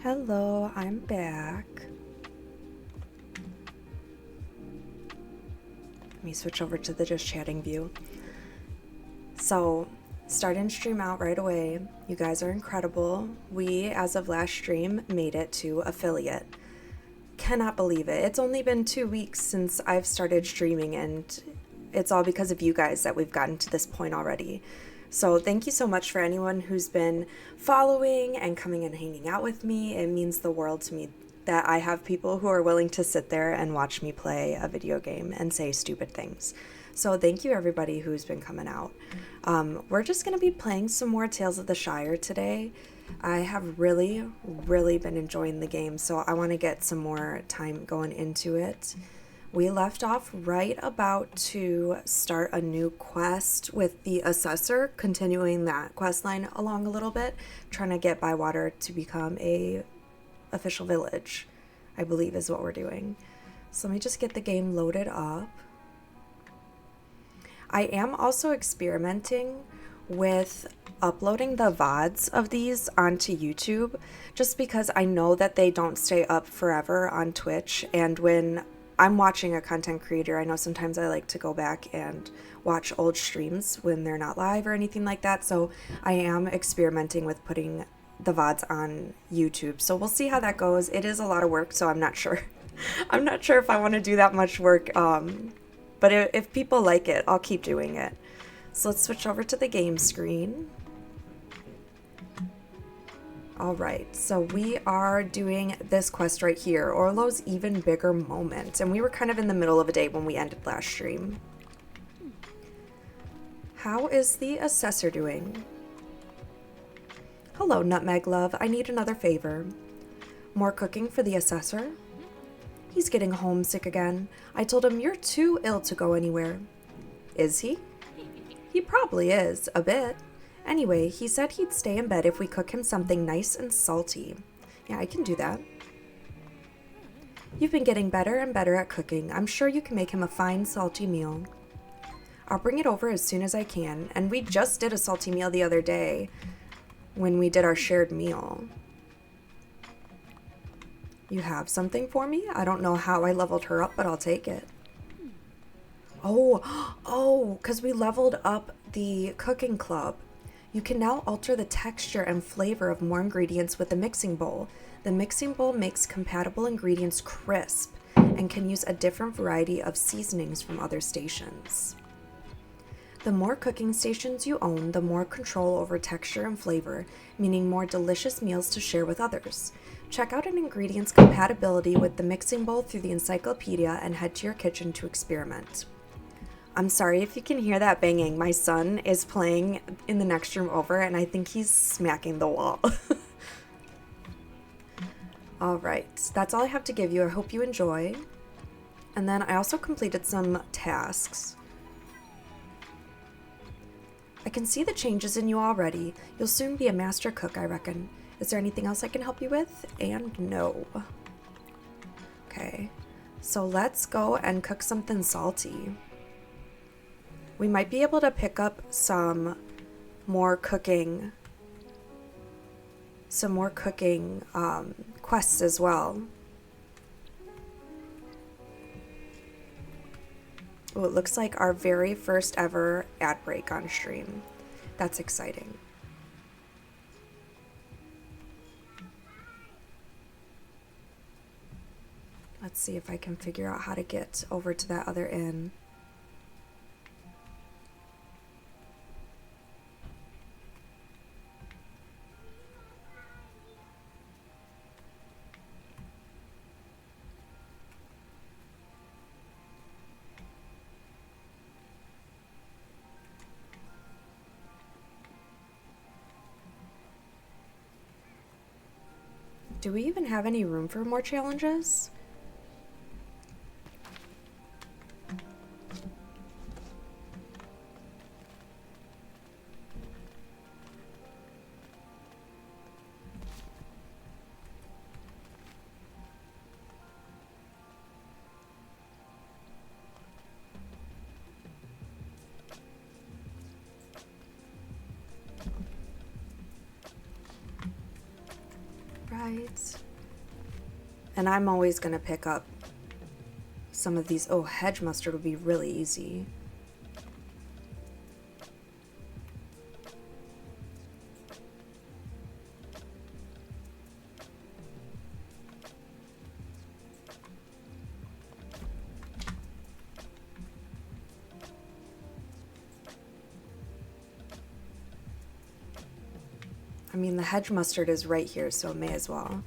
Hello, I'm back. Let me switch over to the just chatting view. So, starting stream out right away. You guys are incredible. We, as of last stream, made it to affiliate. Cannot believe it. It's only been 2 weeks since I've started streaming, and it's all because of you guys that we've gotten to this point already. So thank you so much for anyone who's been following and coming and hanging out with me. It means the world to me that I have people who are willing to sit there and watch me play a video game and say stupid things. So thank you everybody who's been coming out. We're just going to be playing some more Tales of the Shire today. I have really been enjoying the game, so I want to get some more time going into it. We left off right about to start a new quest with the assessor, continuing that quest line along a little bit, trying to get Bywater to become a official village, I believe is what we're doing. So let me just get the game loaded up. I am also experimenting with uploading the VODs of these onto YouTube, just because I know that they don't stay up forever on Twitch, and when I'm watching a content creator, I know sometimes I like to go back and watch old streams when they're not live or anything like that, so I am experimenting with putting the VODs on YouTube. So we'll see how that goes. It is a lot of work, so I'm not sure. I'm not sure if I want to do that much work, but if people like it, I'll keep doing it. So let's switch over to the game screen. Alright, so we are doing this quest right here, Orlo's Even Bigger Moment, and we were kind of in the middle of a day when we ended last stream. How is the assessor doing? Hello, Nutmeg Love. I need another favor. More cooking for the assessor? He's getting homesick again. I told him you're too ill to go anywhere. Is he? He probably is, a bit. Anyway, he said he'd stay in bed if we cook him something nice and salty. Yeah, I can do that. You've been getting better and better at cooking. I'm sure you can make him a fine salty meal. I'll bring it over as soon as I can, and we just did a salty meal the other day when we did our shared meal. You have something for me? I don't know how I leveled her up, but I'll take it. Oh, because we leveled up the cooking club. You can now alter the texture and flavor of more ingredients with the mixing bowl. The mixing bowl makes compatible ingredients crisp and can use a different variety of seasonings from other stations. The more cooking stations you own, the more control over texture and flavor, meaning more delicious meals to share with others. Check out an ingredient's compatibility with the mixing bowl through the encyclopedia and head to your kitchen to experiment. I'm sorry if you can hear that banging. My son is playing in the next room over, and I think he's smacking the wall. Alright, that's all I have to give you. I hope you enjoy. And then I also completed some tasks. I can see the changes in you already. You'll soon be a master cook, I reckon. Is there anything else I can help you with? And no. Okay, so let's go and cook something salty. We might be able to pick up some more cooking quests as well. Oh, it looks like our very first ever ad break on stream. That's exciting. Let's see if I can figure out how to get over to that other inn. Do we even have any room for more challenges? sides. And I'm always going to pick up some of these. Oh, hedge mustard would be really easy. I mean, the hedge mustard is right here, so it may as well.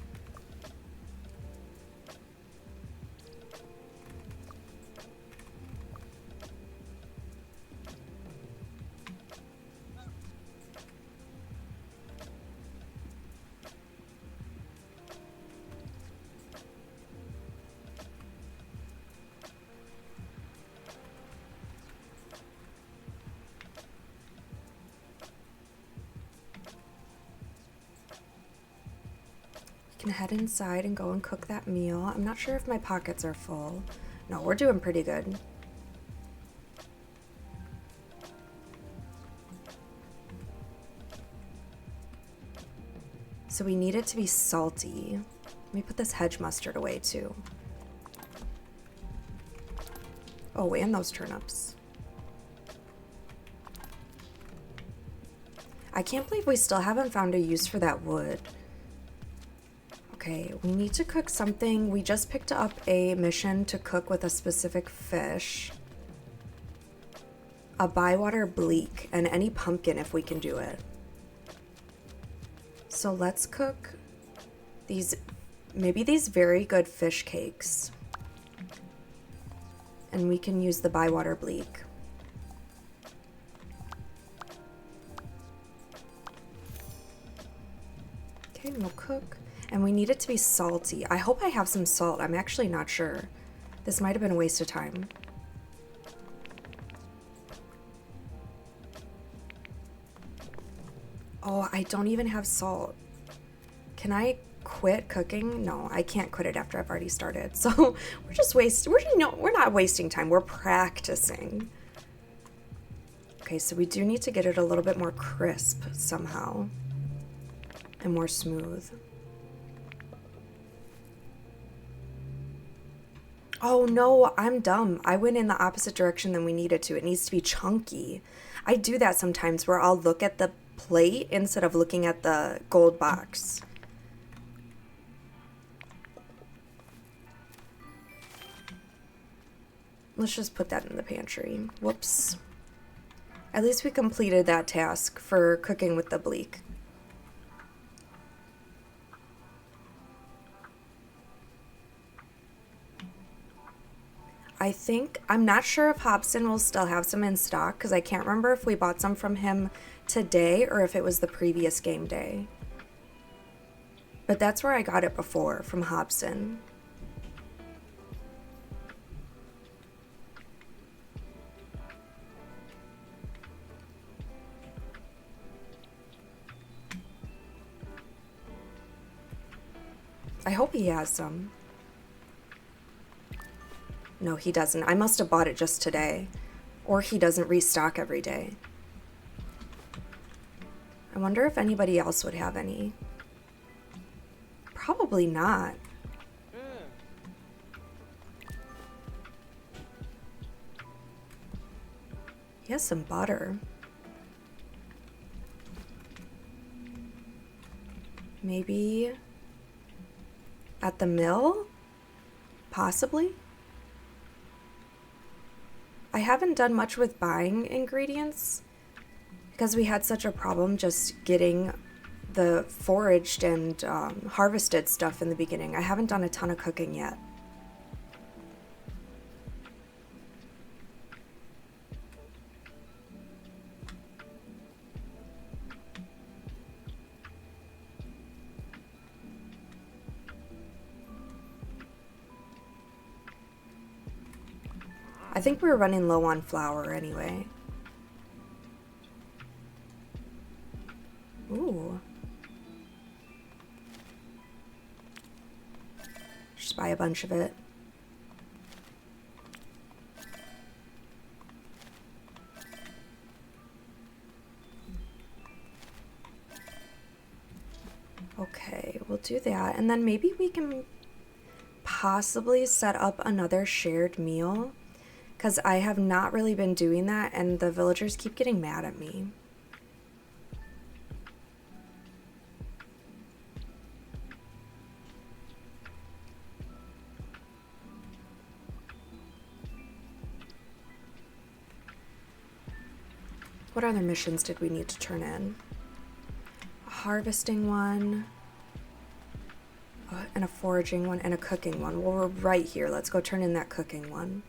Can head inside and go and cook that meal. I'm not sure if my pockets are full. No, we're doing pretty good. So we need it to be salty. Let me put this hedge mustard away too. Oh, and those turnips. I can't believe we still haven't found a use for that wood. Okay, we need to cook something. We just picked up a mission to cook with a specific fish. A bywater bleak and any pumpkin if we can do it. So let's cook these, maybe these very good fish cakes. And we can use the bywater bleak. Okay, we'll cook. And we need it to be salty. I hope I have some salt. I'm actually not sure. This might have been a waste of time. Oh, I don't even have salt. Can I quit cooking? No, I can't quit it after I've already started. So we're just we're not wasting time. We're practicing. Okay, so we do need to get it a little bit more crisp somehow and more smooth. Oh no, I'm dumb. I went in the opposite direction than we needed to. It needs to be chunky. I do that sometimes where I'll look at the plate instead of looking at the gold box. Let's just put that in the pantry. Whoops. At least we completed that task for cooking with the bleak. I'm not sure if Hobson will still have some in stock because I can't remember if we bought some from him today or if it was the previous game day. But that's where I got it before, from Hobson. I hope he has some. No, he doesn't. I must have bought it just today. Or he doesn't restock every day. I wonder if anybody else would have any. Probably not. He has some butter. Maybe at the mill? Possibly? I haven't done much with buying ingredients because we had such a problem just getting the foraged and harvested stuff in the beginning. I haven't done a ton of cooking yet. I think we were running low on flour anyway. Ooh. Just buy a bunch of it. Okay, we'll do that. And then maybe we can possibly set up another shared meal, because I have not really been doing that and the villagers keep getting mad at me. What other missions did we need to turn in? A harvesting one, and a foraging one, and a cooking one. Well, we're right here. Let's go turn in that cooking one.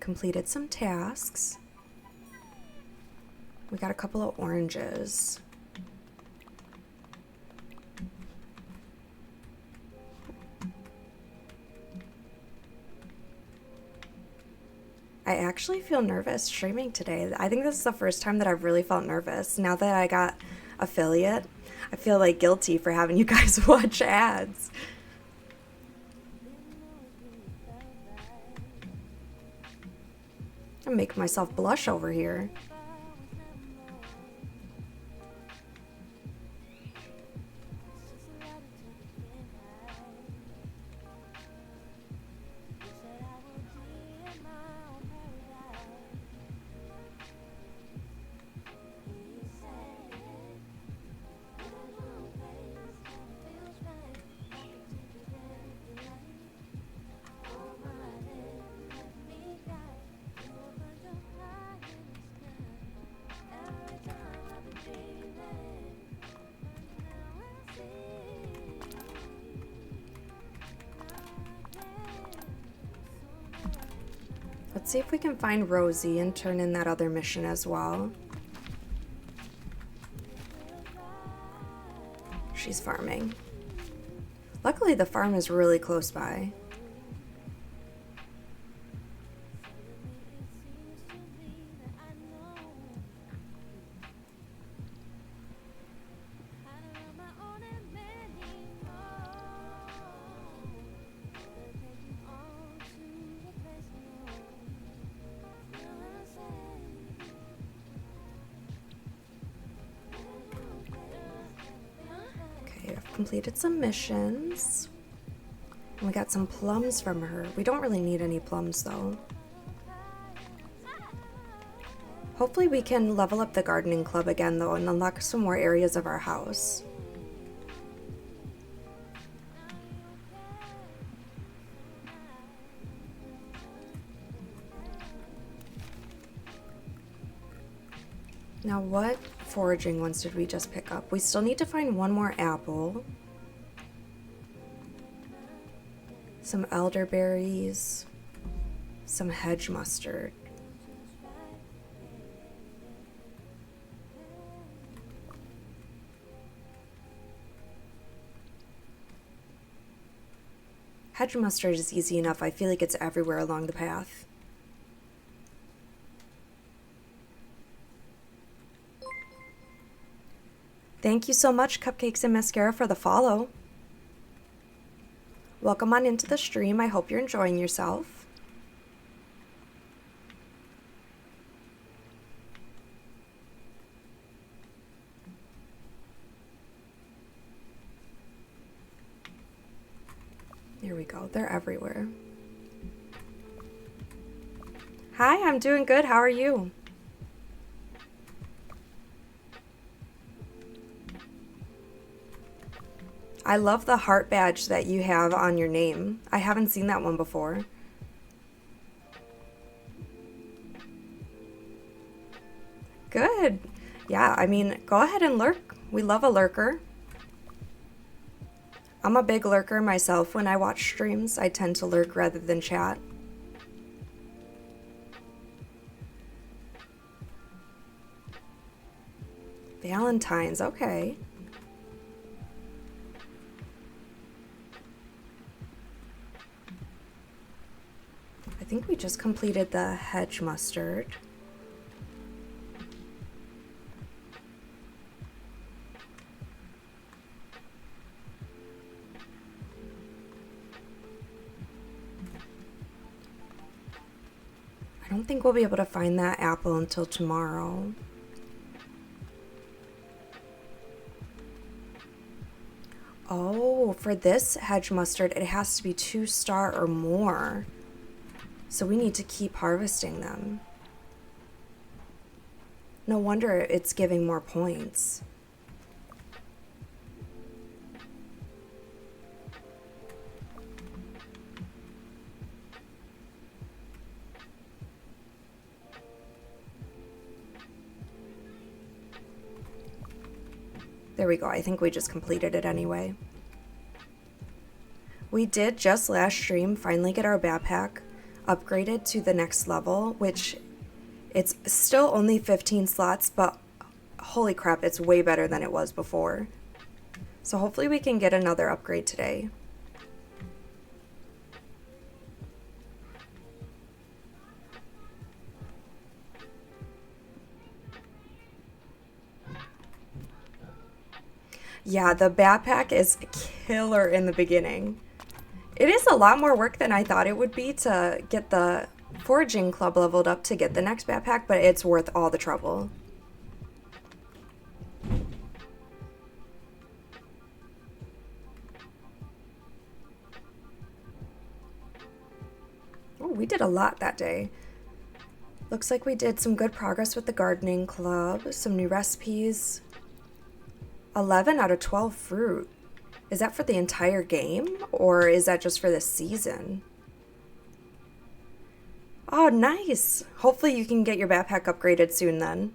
Completed some tasks. We got a couple of oranges. I actually feel nervous streaming today. I think this is the first time that I've really felt nervous. Now that I got affiliate, I feel like guilty for having you guys watch ads. I'm making myself blush over here. Let's see if we can find Rosie and turn in that other mission as well. She's farming. Luckily, the farm is really close by. Completed some missions. And we got some plums from her. We don't really need any plums though. Hopefully we can level up the gardening club again though and unlock some more areas of our house. Now what foraging ones did we just pick up? We still need to find one more apple. Some elderberries. Some hedge mustard. Hedge mustard is easy enough. I feel like it's everywhere along the path. Thank you so much, Cupcakes and Mascara, for the follow. Welcome on into the stream. I hope you're enjoying yourself. There we go. They're everywhere. Hi, I'm doing good. How are you? I love the heart badge that you have on your name. I haven't seen that one before. Good. Yeah, I mean, go ahead and lurk. We love a lurker. I'm a big lurker myself. When I watch streams, I tend to lurk rather than chat. Valentine's, okay. I think we just completed the hedge mustard. don't think we'll be able to find that apple until tomorrow. Oh, for this hedge mustard, it has to be 2-star or more. So we need to keep harvesting them. No wonder it's giving more points. There we go. I think we just completed it anyway. We did just last stream finally get our backpack upgraded to the next level, which it's still only 15 slots, but holy crap, it's way better than it was before. So hopefully we can get another upgrade today. Yeah, the backpack is killer in the beginning. It is a lot more work than I thought it would be to get the foraging club leveled up to get the next backpack, but it's worth all the trouble. Oh, we did a lot that day. Looks like we did some good progress with the gardening club, some new recipes. 11 out of 12 fruit. Is that for the entire game, or is that just for this season? Oh, nice. Hopefully you can get your backpack upgraded soon then.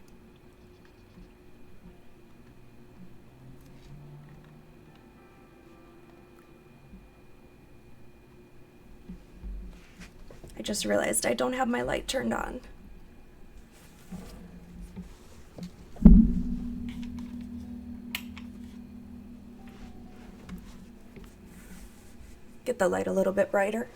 I just realized I don't have my light turned on. Get the light a little bit brighter.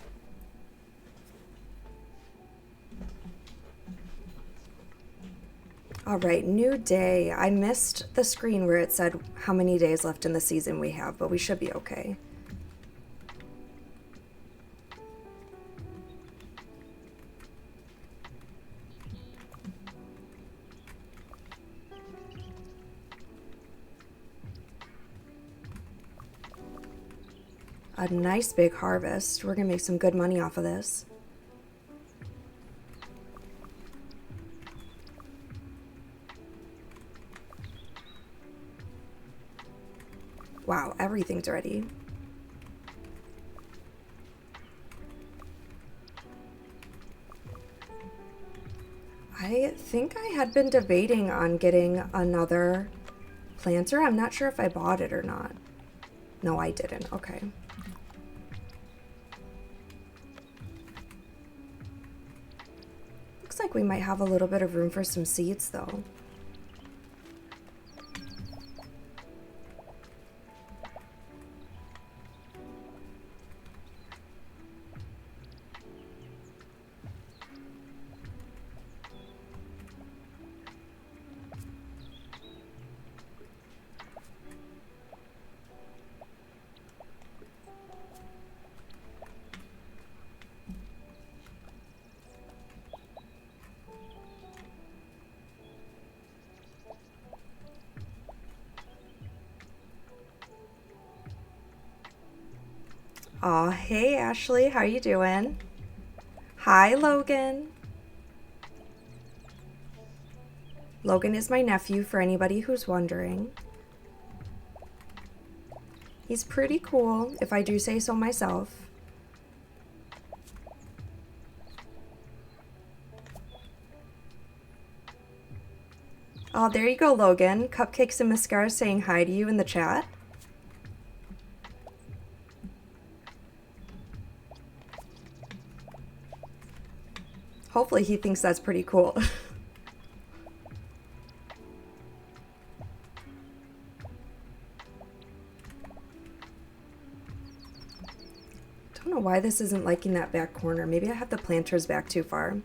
All right, new day. I missed the screen where it said how many days left in the season we have, but we should be okay. A nice big harvest. We're gonna make some good money off of this. Wow, everything's ready. I think I had been debating on getting another planter. I'm not sure if I bought it or not. No, I didn't. Okay. Looks like we might have a little bit of room for some seeds though. Aw, hey Ashley, how you doing? Hi Logan. Logan is my nephew for anybody who's wondering. He's pretty cool, if I do say so myself. Oh, there you go, Logan. Cupcakes and Mascara saying hi to you in the chat. Hopefully he thinks that's pretty cool. Don't know why this isn't liking that back corner. Maybe I have the planters back too far.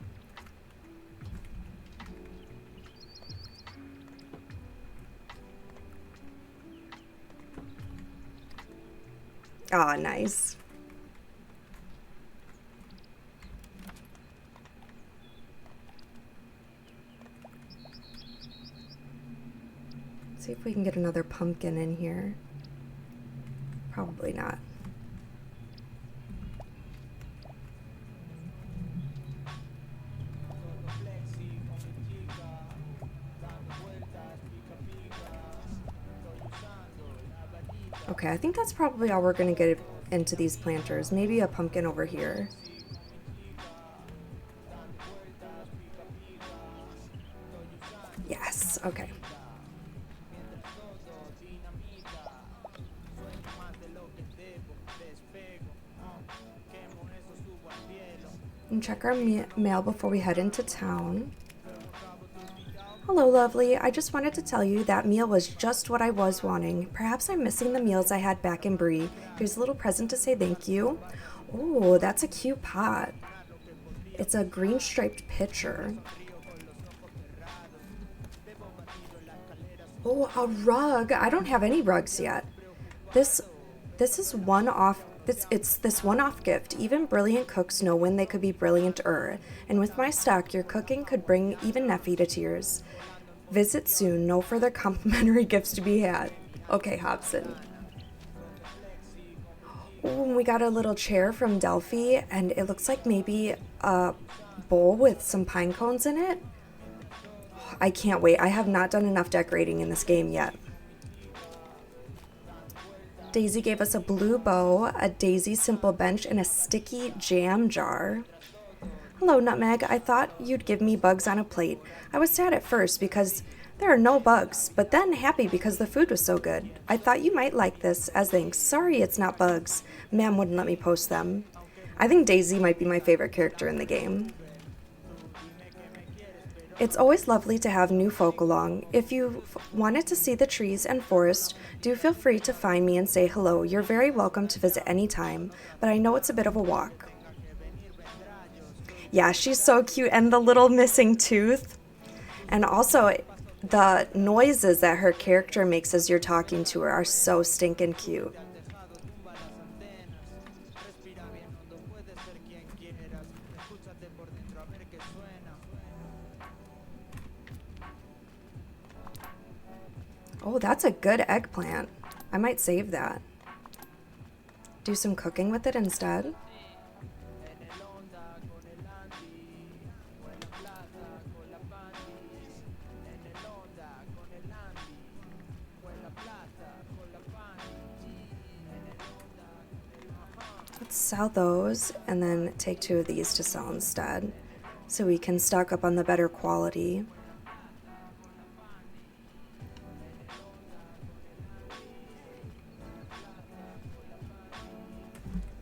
Ah, nice. See if we can get another pumpkin in here. Probably not. Okay, I think that's probably all we're gonna get into these planters. Maybe a pumpkin over here. Yes, okay. And check our mail before we head into town. Hello, lovely. I just wanted to tell you that meal was just what I was wanting. Perhaps I'm missing the meals I had back in Brie. Here's a little present to say thank you. Oh, that's a cute pot. It's a green striped pitcher. Oh, a rug. I don't have any rugs yet. This is one off. It's this one-off gift. Even brilliant cooks know when they could be brilliant-er. And with my stock, your cooking could bring even Neffy to tears. Visit soon. No further complimentary gifts to be had. Okay, Hobson. Oh, and we got a little chair from Delphi, and it looks like maybe a bowl with some pine cones in it. I can't wait. I have not done enough decorating in this game yet. Daisy gave us a blue bow, a daisy simple bench, and a sticky jam jar. Hello, Nutmeg. I thought you'd give me bugs on a plate. I was sad at first because there are no bugs, but then happy because the food was so good. I thought you might like this, as thanks. Sorry it's not bugs. Ma'am wouldn't let me post them. I think Daisy might be my favorite character in the game. It's always lovely to have new folk along. If you wanted to see the trees and forest, do feel free to find me and say hello. You're very welcome to visit any time, but I know it's a bit of a walk. Yeah, she's so cute, and the little missing tooth. And also, the noises that her character makes as you're talking to her are so stinking cute. Oh, that's a good eggplant. I might save that. Do some cooking with it instead. Let's sell those and then take 2 of these to sell instead, so we can stock up on the better quality.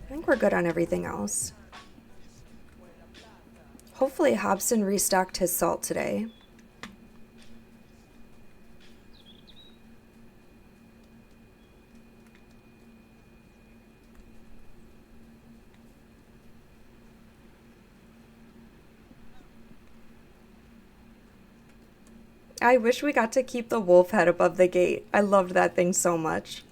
I think we're good on everything else. Hopefully Hobson restocked his salt today. I wish we got to keep the wolf head above the gate. I loved that thing so much.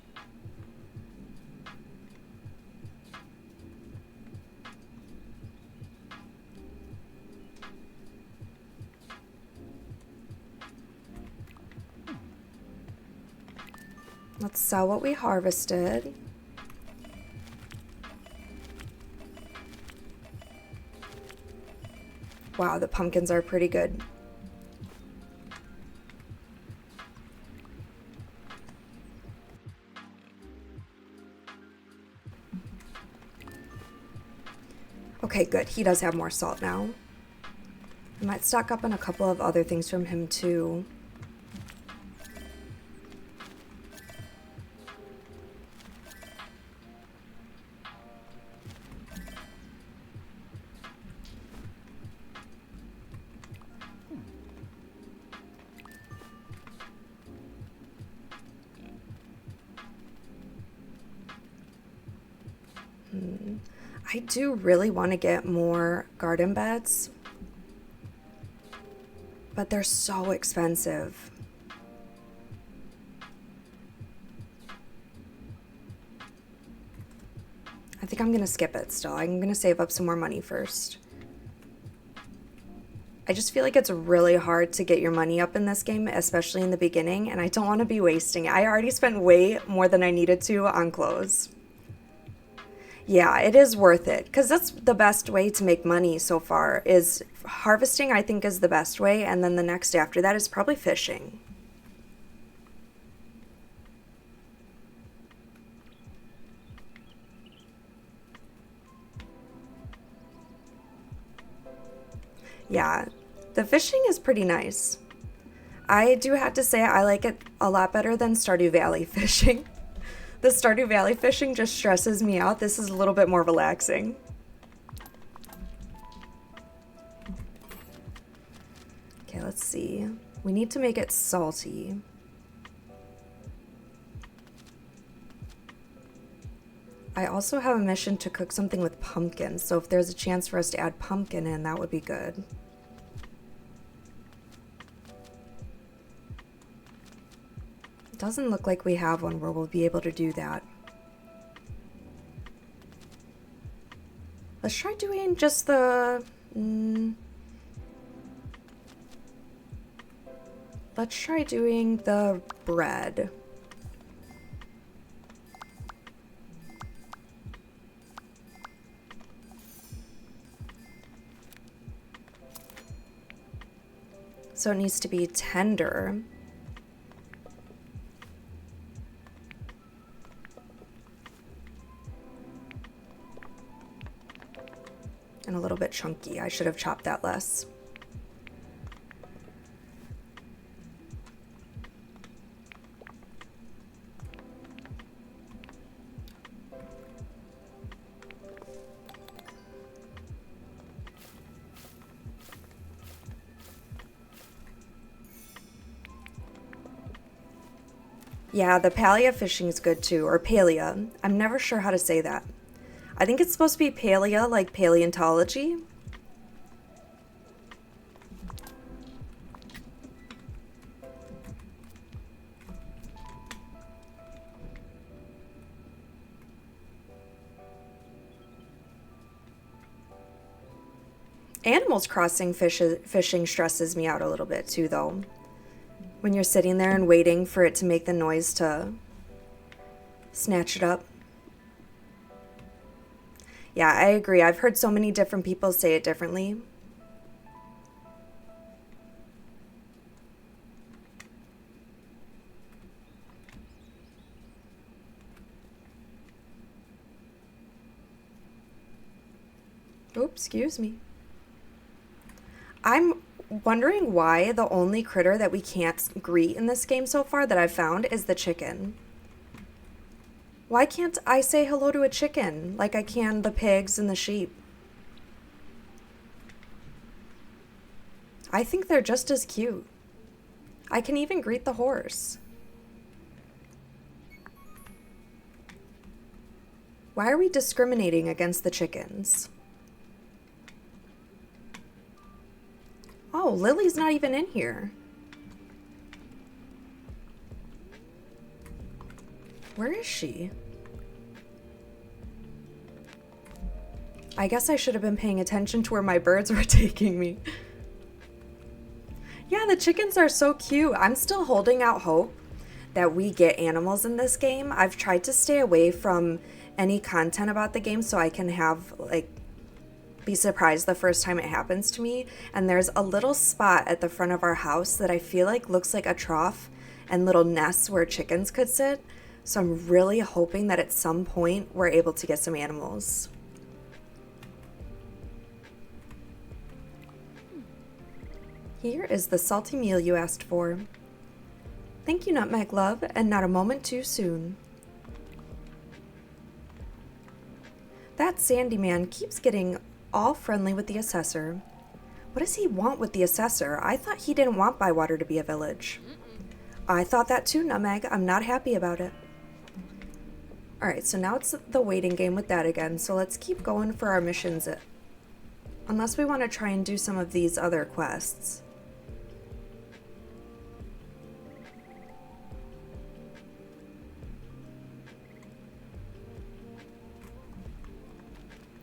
Let's sell what we harvested. Wow, the pumpkins are pretty good. Okay, good. He does have more salt now. I might stock up on a couple of other things from him too. I do really want to get more garden beds, but they're so expensive. I think I'm going to skip it still. I'm going to save up some more money first. I just feel like it's really hard to get your money up in this game, especially in the beginning, and I don't want to be wasting it. I already spent way more than I needed to on clothes. Yeah, it is worth it because that's the best way to make money so far is harvesting, I think is the best way, and then the next after that is probably fishing. Yeah, the fishing is pretty nice. I do have to say I like it a lot better than Stardew Valley fishing. The Stardew Valley fishing just stresses me out. This is a little bit more relaxing. Okay, let's see. We need to make it salty. I also have a mission to cook something with pumpkin, so if there's a chance for us to add pumpkin in, that would be good. It doesn't look like we have one where we'll be able to do that. Let's try doing just the... let's try doing the bread. So it needs to be tender. And a little bit chunky. I should have chopped that less. Yeah, the palea fishing is good too, or palea. I'm never sure how to say that. I think it's supposed to be palea, like paleontology. Animals Crossing fishing stresses me out a little bit too, though. When you're sitting there and waiting for it to make the noise to snatch it up. Yeah, I agree. I've heard so many different people say it differently. Oops, excuse me. I'm wondering why the only critter that we can't greet in this game so far that I've found is the chicken. Why can't I say hello to a chicken like I can the pigs and the sheep? I think they're just as cute. I can even greet the horse. Why are we discriminating against the chickens? Oh, Lily's not even in here. Where is she? I guess I should have been paying attention to where my birds were taking me. Yeah, the chickens are so cute. I'm still holding out hope that we get animals in this game. I've tried to stay away from any content about the game so I can have, like, be surprised the first time it happens to me. And there's a little spot at the front of our house that I feel like looks like a trough and little nests where chickens could sit. So I'm really hoping that at some point we're able to get some animals. Here is the salty meal you asked for. Thank you, Nutmeg Love, and not a moment too soon. That Sandy man keeps getting all friendly with the assessor. What does he want with the assessor? I thought he didn't want Bywater to be a village. I thought that too, Nutmeg. I'm not happy about it. Alright, so now it's the waiting game with that again, so let's keep going for our missions. Unless we want to try and do some of these other quests.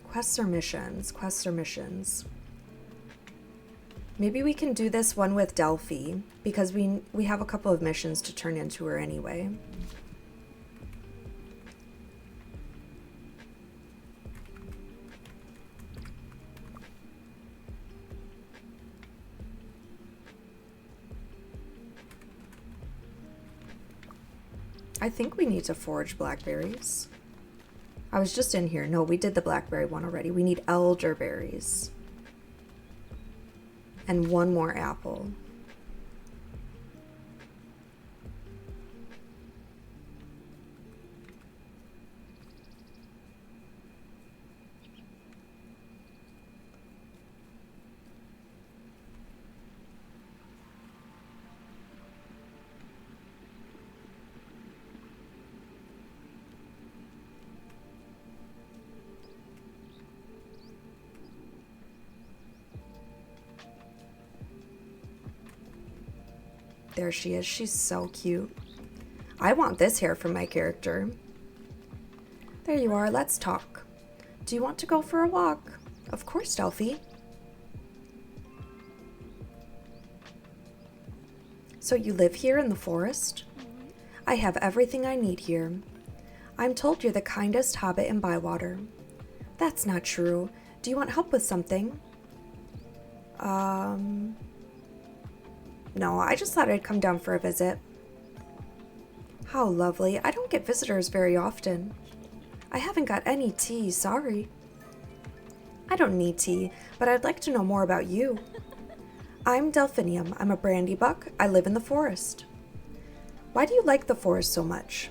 Quests or missions? Quests or missions? Maybe we can do this one with Delphi, because we have a couple of missions to turn into her anyway. I think we need to forage blackberries. I was just in here. No, we did the blackberry one already. We need elderberries. And one more apple. There she is. She's so cute. I want this hair for my character. There you are. Let's talk. Do you want to go for a walk? Of course, Delphi. So you live here in the forest? I have everything I need here. I'm told you're the kindest hobbit in Bywater. That's not true. Do you want help with something? No, I just thought I'd come down for a visit. How lovely. I don't get visitors very often. I haven't got any tea, sorry. I don't need tea, but I'd like to know more about you. I'm Delphinium. I'm a brandy buck. I live in the forest. Why do you like the forest so much?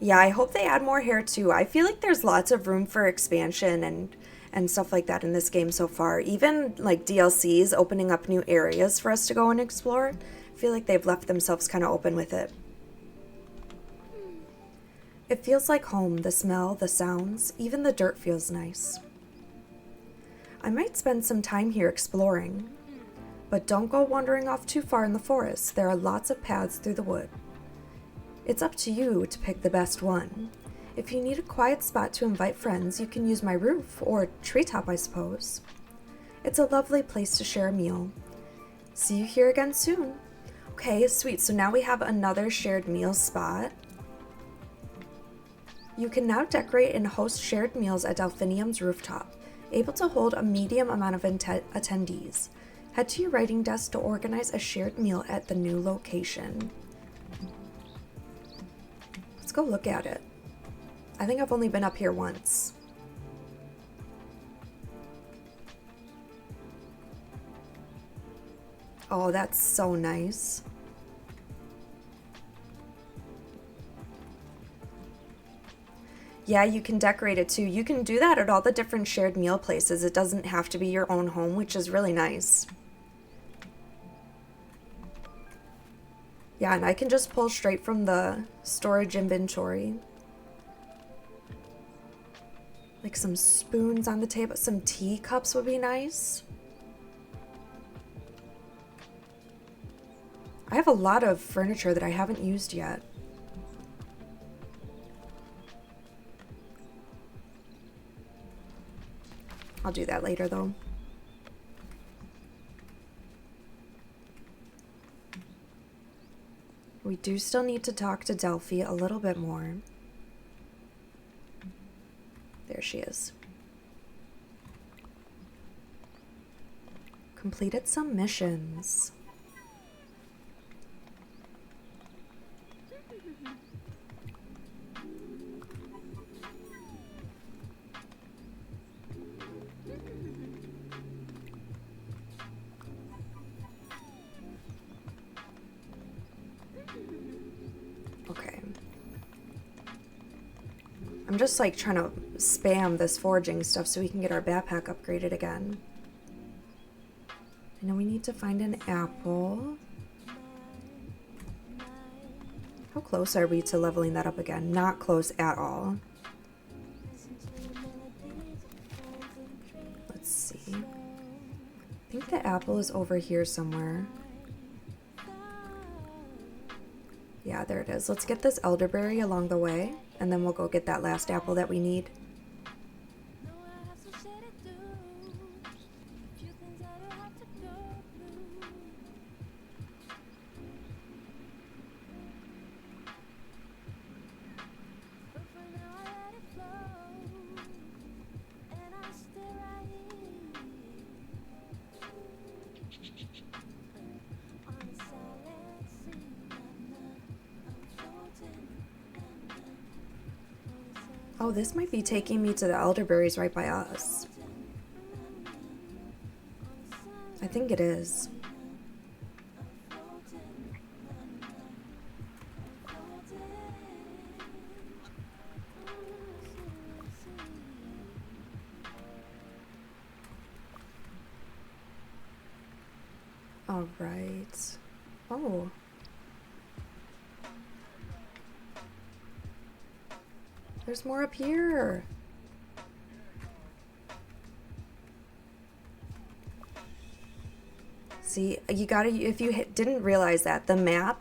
Yeah, I hope they add more hair too. I feel like there's lots of room for expansion and stuff like that in this game so far. Even like DLCs opening up new areas for us to go and explore. I feel like they've left themselves kind of open with it. It feels like home, the smell, the sounds, even the dirt feels nice. I might spend some time here exploring, but don't go wandering off too far in the forest. There are lots of paths through the wood. It's up to you to pick the best one. If you need a quiet spot to invite friends, you can use my roof, or treetop, I suppose. It's a lovely place to share a meal. See you here again soon. Okay, sweet. So now we have another shared meal spot. You can now decorate and host shared meals at Delphinium's rooftop, able to hold a medium amount of attendees. Head to your writing desk to organize a shared meal at the new location. Let's go look at it. I think I've only been up here once. Oh, that's so nice. Yeah, you can decorate it too. You can do that at all the different shared meal places. It doesn't have to be your own home, which is really nice. Yeah, and I can just pull straight from the storage inventory. Like some spoons on the table. Some teacups would be nice. I have a lot of furniture that I haven't used yet. I'll do that later though. We do still need to talk to Delphi a little bit more. There she is. Completed some missions. Okay. I'm just like trying to spam this foraging stuff so we can get our backpack upgraded again. I know we need to find an apple. How close are we to leveling that up again? Not close at all. Let's see. I think the apple is over here somewhere. Yeah, there it is. Let's get this elderberry along the way, and then we'll go get that last apple that we need. Oh, this might be taking me to the elderberries right by us. I think it is. All right. Oh. There's more up here. See, you gotta, if you didn't realize that, the map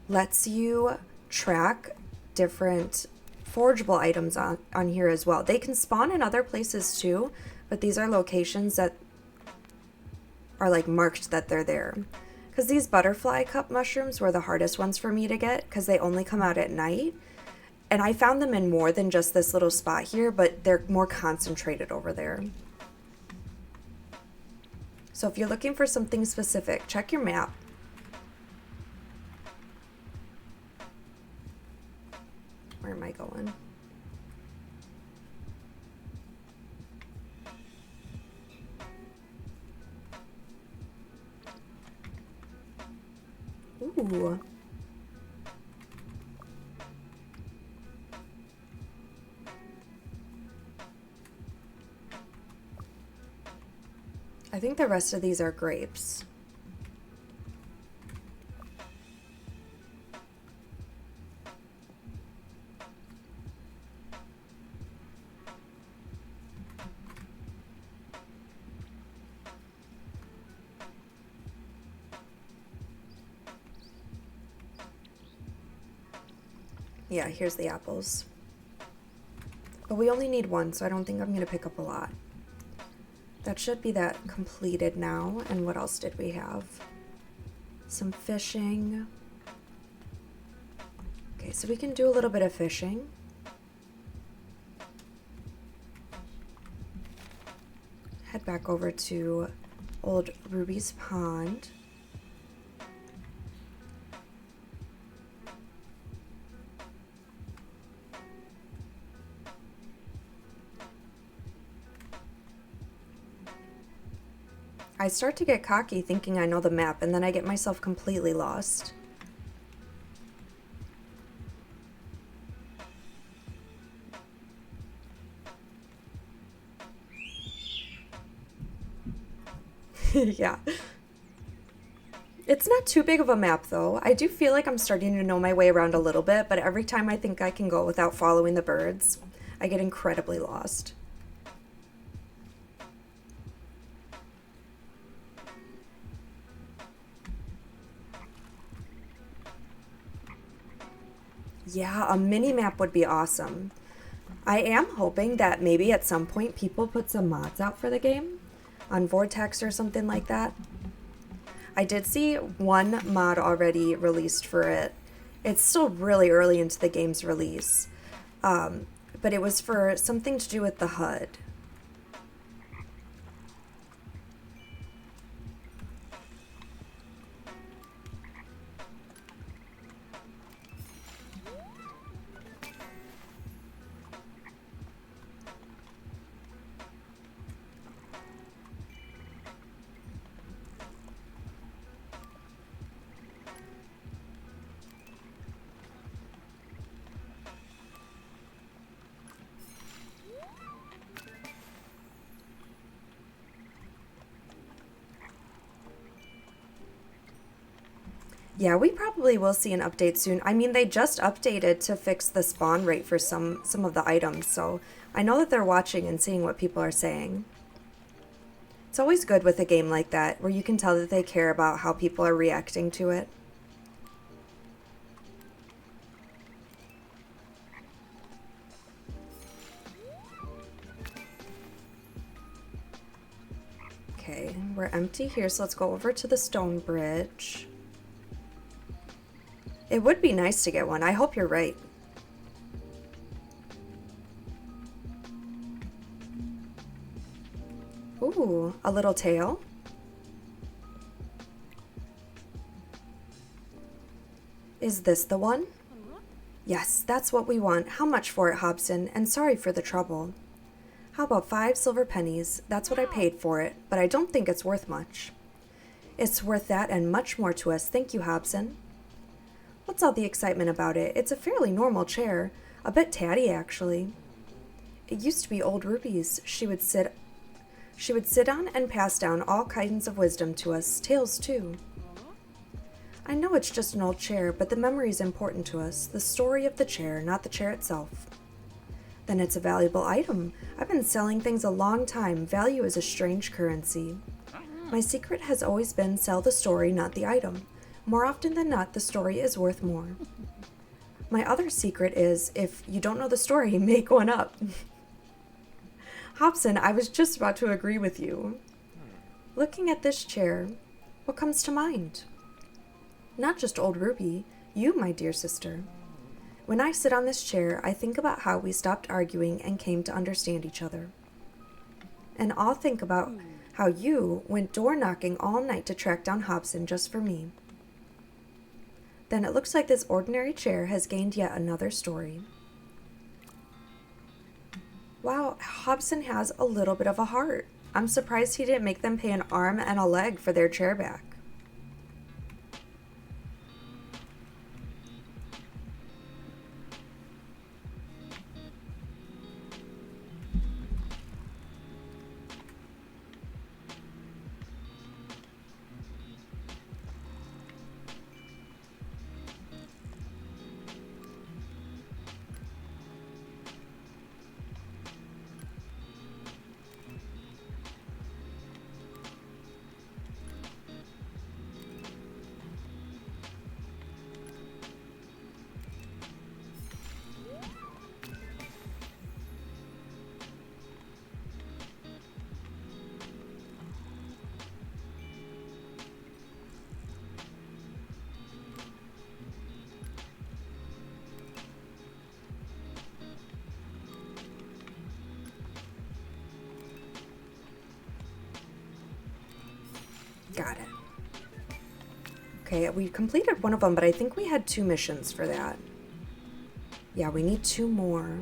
lets you track different forgeable items on here as well. They can spawn in other places too, but these are locations that are like marked that they're there. Because these butterfly cup mushrooms were the hardest ones for me to get because they only come out at night. And I found them in more than just this little spot here, but they're more concentrated over there. So if you're looking for something specific, check your map. Where am I going? Ooh. I think the rest of these are grapes. Yeah, here's the apples. But we only need one, so I don't think I'm going to pick up a lot. That should be that completed now. And what else did we have? Some fishing. Okay, so we can do a little bit of fishing. Head back over to Old Ruby's Pond. I start to get cocky thinking I know the map, and then I get myself completely lost. Yeah. It's not too big of a map, though. I do feel like I'm starting to know my way around a little bit, but every time I think I can go without following the birds, I get incredibly lost. Yeah, a mini map would be awesome. I am hoping that maybe at some point people put some mods out for the game on Vortex or something like that. I did see one mod already released for it. It's still really early into the game's release, but it was for something to do with the HUD. Yeah, we probably will see an update soon. I mean, they just updated to fix the spawn rate for some of the items, so I know that they're watching and seeing what people are saying. It's always good with a game like that, where you can tell that they care about how people are reacting to it. Okay, we're empty here, so let's go over to the stone bridge. It would be nice to get one. I hope you're right. Ooh, a little tail. Is this the one? Yes, that's what we want. How much for it, Hobson? And sorry for the trouble. How about 5 silver pennies? That's what I paid for it, but I don't think it's worth much. It's worth that and much more to us, thank you, Hobson. What's all the excitement about it? It's a fairly normal chair. A bit tatty, actually. It used to be old Ruby's. She would sit on and pass down all kinds of wisdom to us, tales too. I know it's just an old chair, but the memory's important to us. The story of the chair, not the chair itself. Then it's a valuable item. I've been selling things a long time. Value is a strange currency. My secret has always been sell the story, not the item. More often than not, the story is worth more. My other secret is, if you don't know the story, make one up. Hobson, I was just about to agree with you. Looking at this chair, what comes to mind? Not just old Ruby, you, my dear sister. When I sit on this chair, I think about how we stopped arguing and came to understand each other. And I'll think about how you went door knocking all night to track down Hobson just for me. Then it looks like this ordinary chair has gained yet another story. Wow, Hobson has a little bit of a heart. I'm surprised he didn't make them pay an arm and a leg for their chair back. Got it. Okay, we completed one of them, but I think we had 2 missions for that. Yeah, we need 2 more.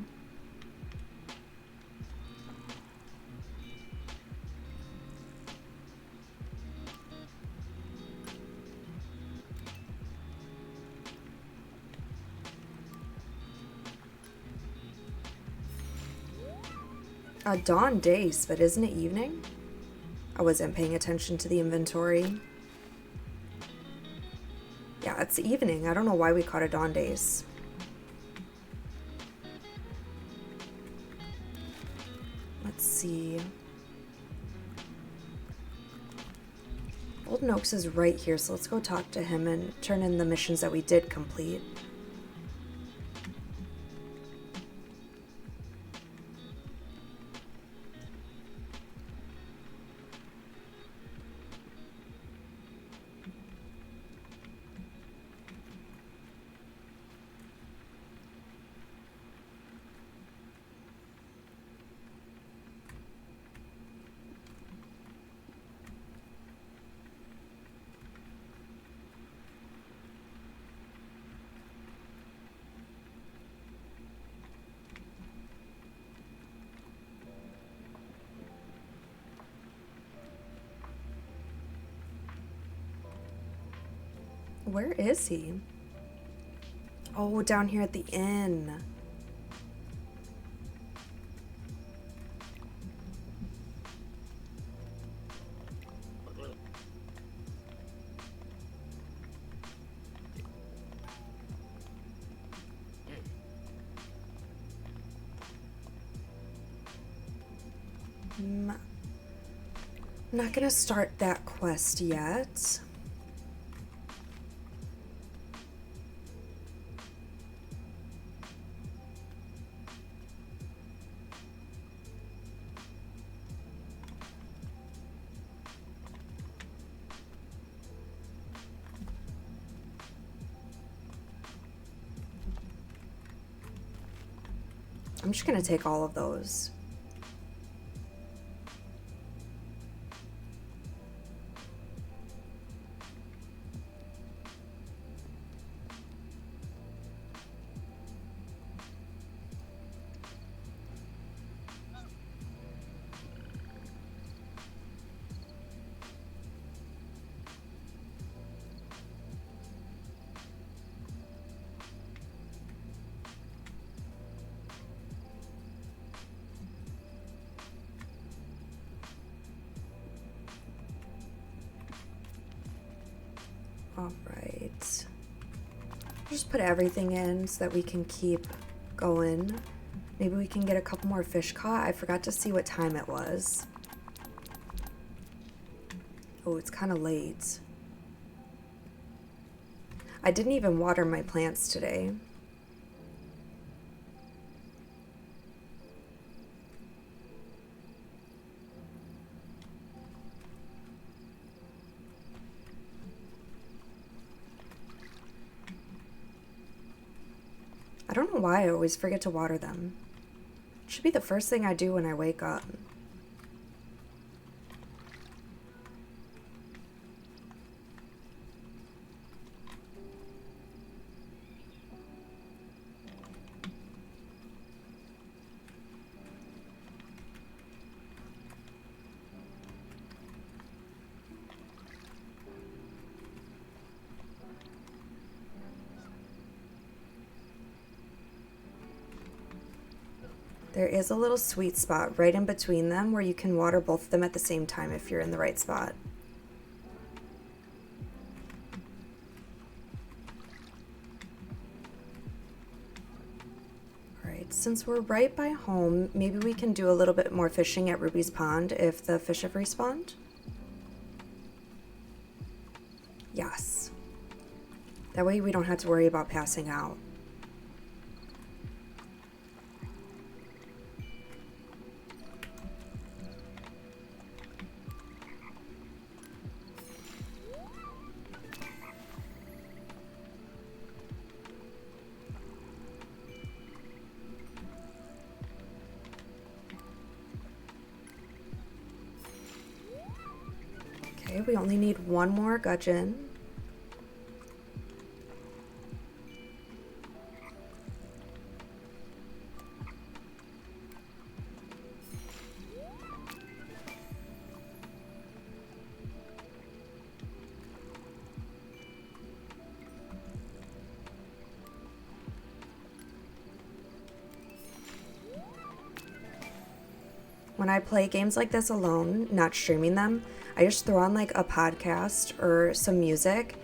Dawn days, but isn't it evening? I wasn't paying attention to the inventory. Yeah, it's evening. I don't know why we caught a dawn days. Let's see. Old Noakes is right here, so let's go talk to him and turn in the missions that we did complete. Where is he? Oh, down here at the inn. I'm not gonna start that quest yet. I'm just gonna take all of those. All right. Just put everything in so that we can keep going. Maybe we can get a couple more fish caught. I forgot to see what time it was. Oh, it's kind of late. I didn't even water my plants today. I don't know why I always forget to water them. It should be the first thing I do when I wake up. There is a little sweet spot right in between them where you can water both of them at the same time if you're in the right spot. Alright, since we're right by home, maybe we can do a little bit more fishing at Ruby's Pond if the fish have respawned? Yes. That way we don't have to worry about passing out. Okay, we only need one more gudgeon. When I play games like this alone, not streaming them, I just throw on like a podcast or some music,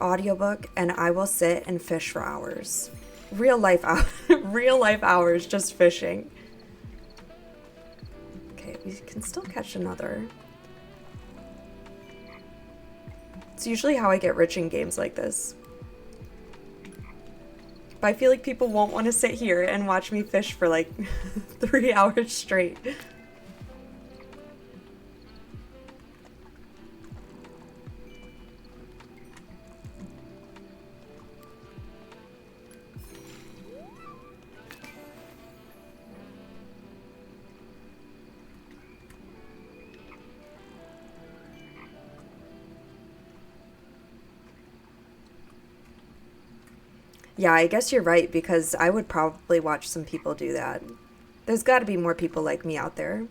audiobook, and I will sit and fish for hours. Real life hours just fishing. Okay, we can still catch another. It's usually how I get rich in games like this. But I feel like people won't want to sit here and watch me fish for like 3 hours straight. Yeah, I guess you're right, because I would probably watch some people do that. There's got to be more people like me out there.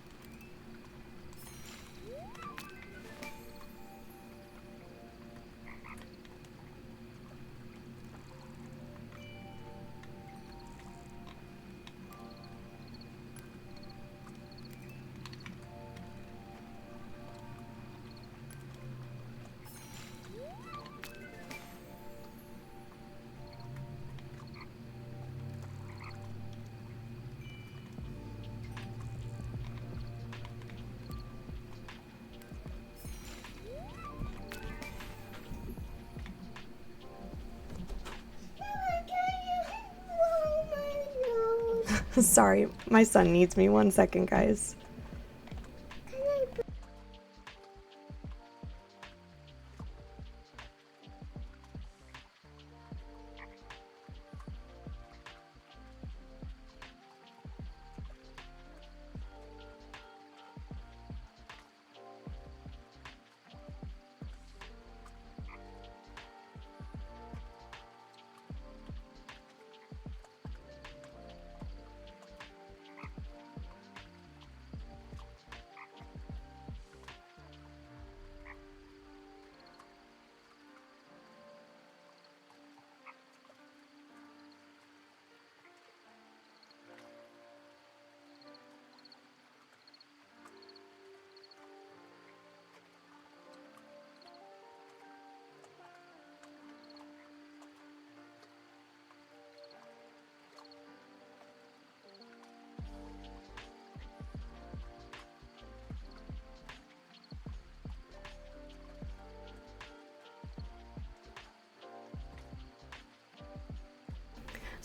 Sorry, my son needs me. 1 second, guys.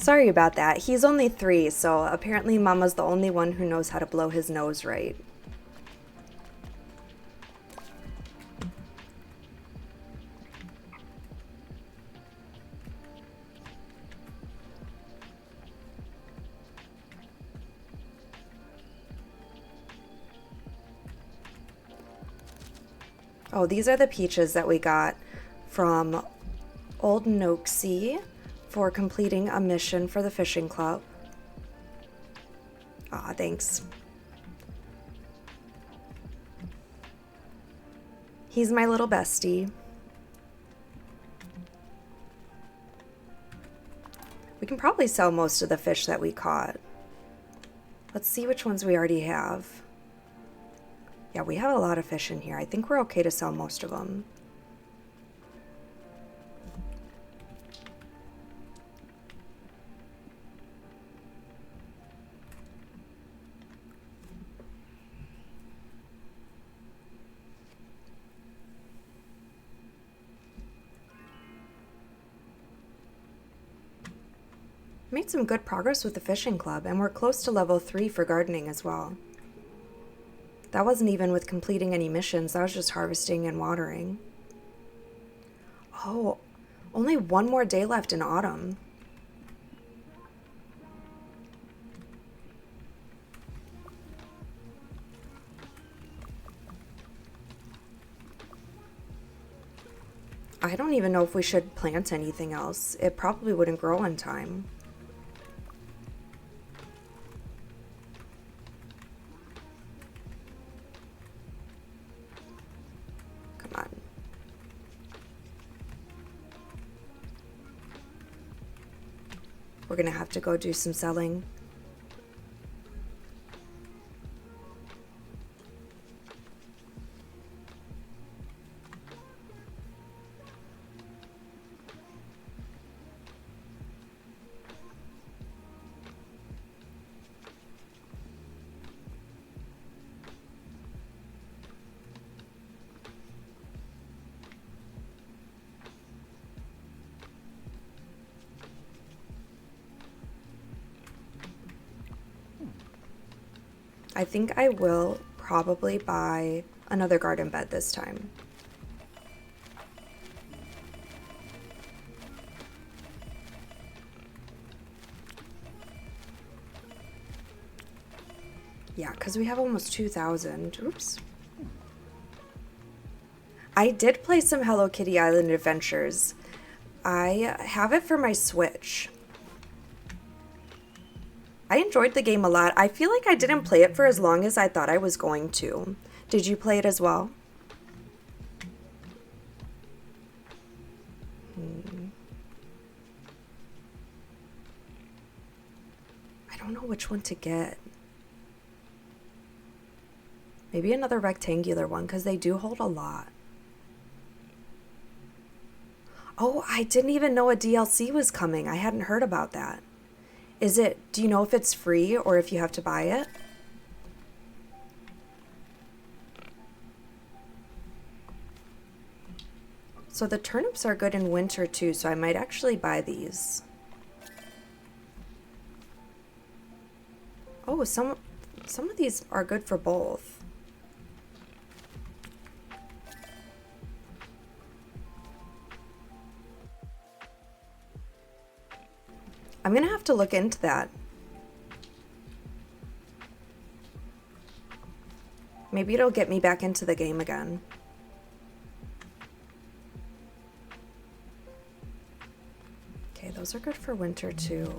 Sorry about that. He's only 3, so apparently Mama's the only one who knows how to blow his nose right. Oh, these are the peaches that we got from Old Noxie for completing a mission for the fishing club. Aw, thanks. He's my little bestie. We can probably sell most of the fish that we caught. Let's see which ones we already have. Yeah, we have a lot of fish in here. I think we're okay to sell most of them. Made some good progress with the fishing club, and we're close to level 3 for gardening as well. That wasn't even with completing any missions, that was just harvesting and watering. Oh, only one more day left in autumn. I don't even know if we should plant anything else. It probably wouldn't grow in time. Come on. We're gonna have to go do some selling. I think I will probably buy another garden bed this time. Yeah, because we have almost 2,000. Oops. I did play some Hello Kitty Island Adventures. I have it for my Switch. I enjoyed the game a lot. I feel like I didn't play it for as long as I thought I was going to. Did you play it as well? I don't know which one to get. Maybe another rectangular one, because they do hold a lot. Oh, I didn't even know a DLC was coming. I hadn't heard about that. Do you know if it's free or if you have to buy it? So the turnips are good in winter too, so I might actually buy these. Oh, some of these are good for both. I'm gonna have to look into that. Maybe it'll get me back into the game again. Okay, those are good for winter too.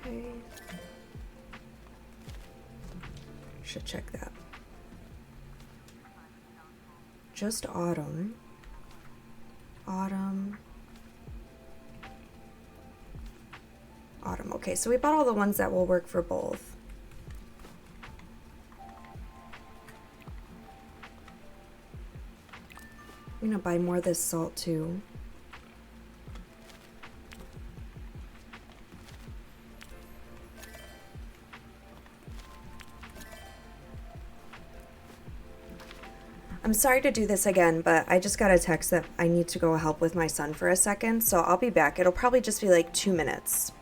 Okay. Should check that. Just autumn. Autumn. Autumn. Okay, so we bought all the ones that will work for both. I'm gonna buy more of this salt too. I'm sorry to do this again, but I just got a text that I need to go help with my son for a second, so I'll be back. It'll probably just be like 2 minutes.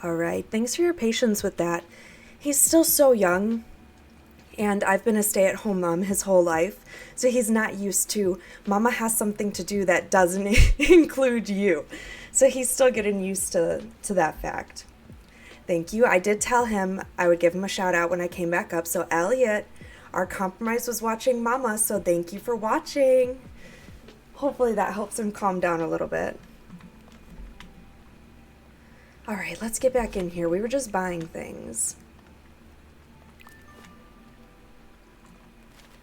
All right, thanks for your patience with that. He's still so young, and I've been a stay-at-home mom his whole life, so he's not used to mama has something to do that doesn't include you. So he's still getting used to that fact. Thank you. I did tell him I would give him a shout out when I came back up. So Elliot, our compromise was watching mama, so thank you for watching. Hopefully that helps him calm down a little bit. All right, let's get back in here. We were just buying things.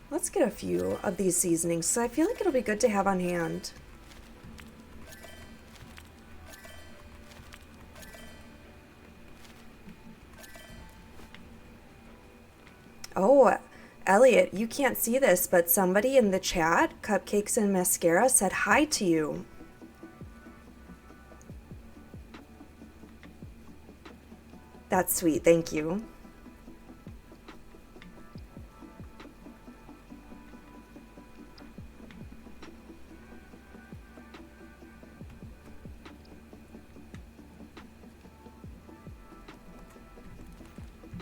Let's get a few of these seasonings, so I feel like it'll be good to have on hand. Oh, Elliot, you can't see this, but somebody in the chat, Cupcakes and Mascara, said hi to you. That's sweet, thank you.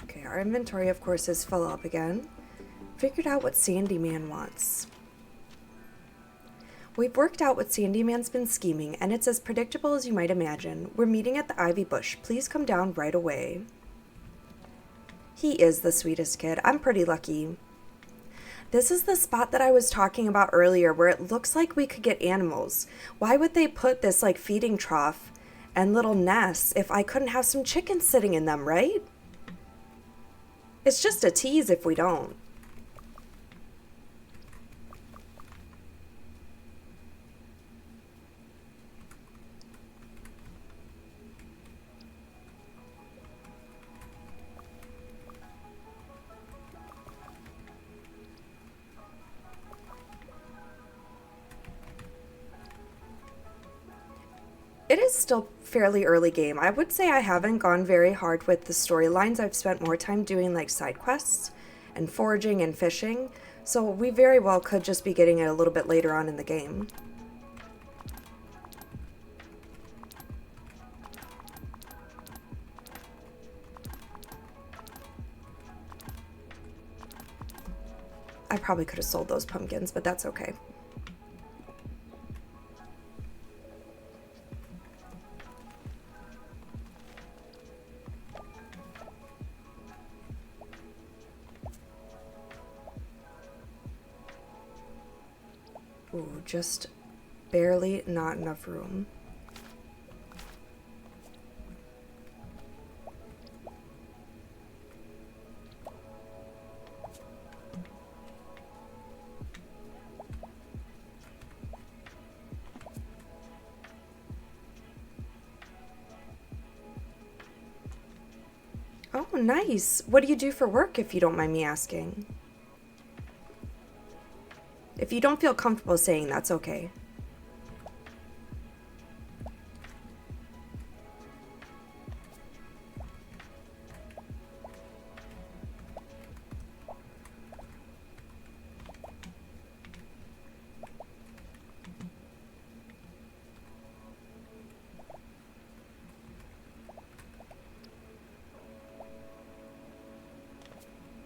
Okay, our inventory, of course, is full up again. Figured out what Sandyman wants. We've worked out what Sandyman's been scheming, and it's as predictable as you might imagine. We're meeting at the Ivy Bush. Please come down right away. He is the sweetest kid. I'm pretty lucky. This is the spot that I was talking about earlier where it looks like we could get animals. Why would they put this like feeding trough and little nests if I couldn't have some chickens sitting in them, right? It's just a tease if we don't. It is still fairly early game. I would say I haven't gone very hard with the storylines. I've spent more time doing like side quests and foraging and fishing, so we very well could just be getting it a little bit later on in the game. I probably could have sold those pumpkins, but that's okay. Ooh, just barely not enough room. Oh, nice. What do you do for work, if you don't mind me asking? If you don't feel comfortable saying, that's okay.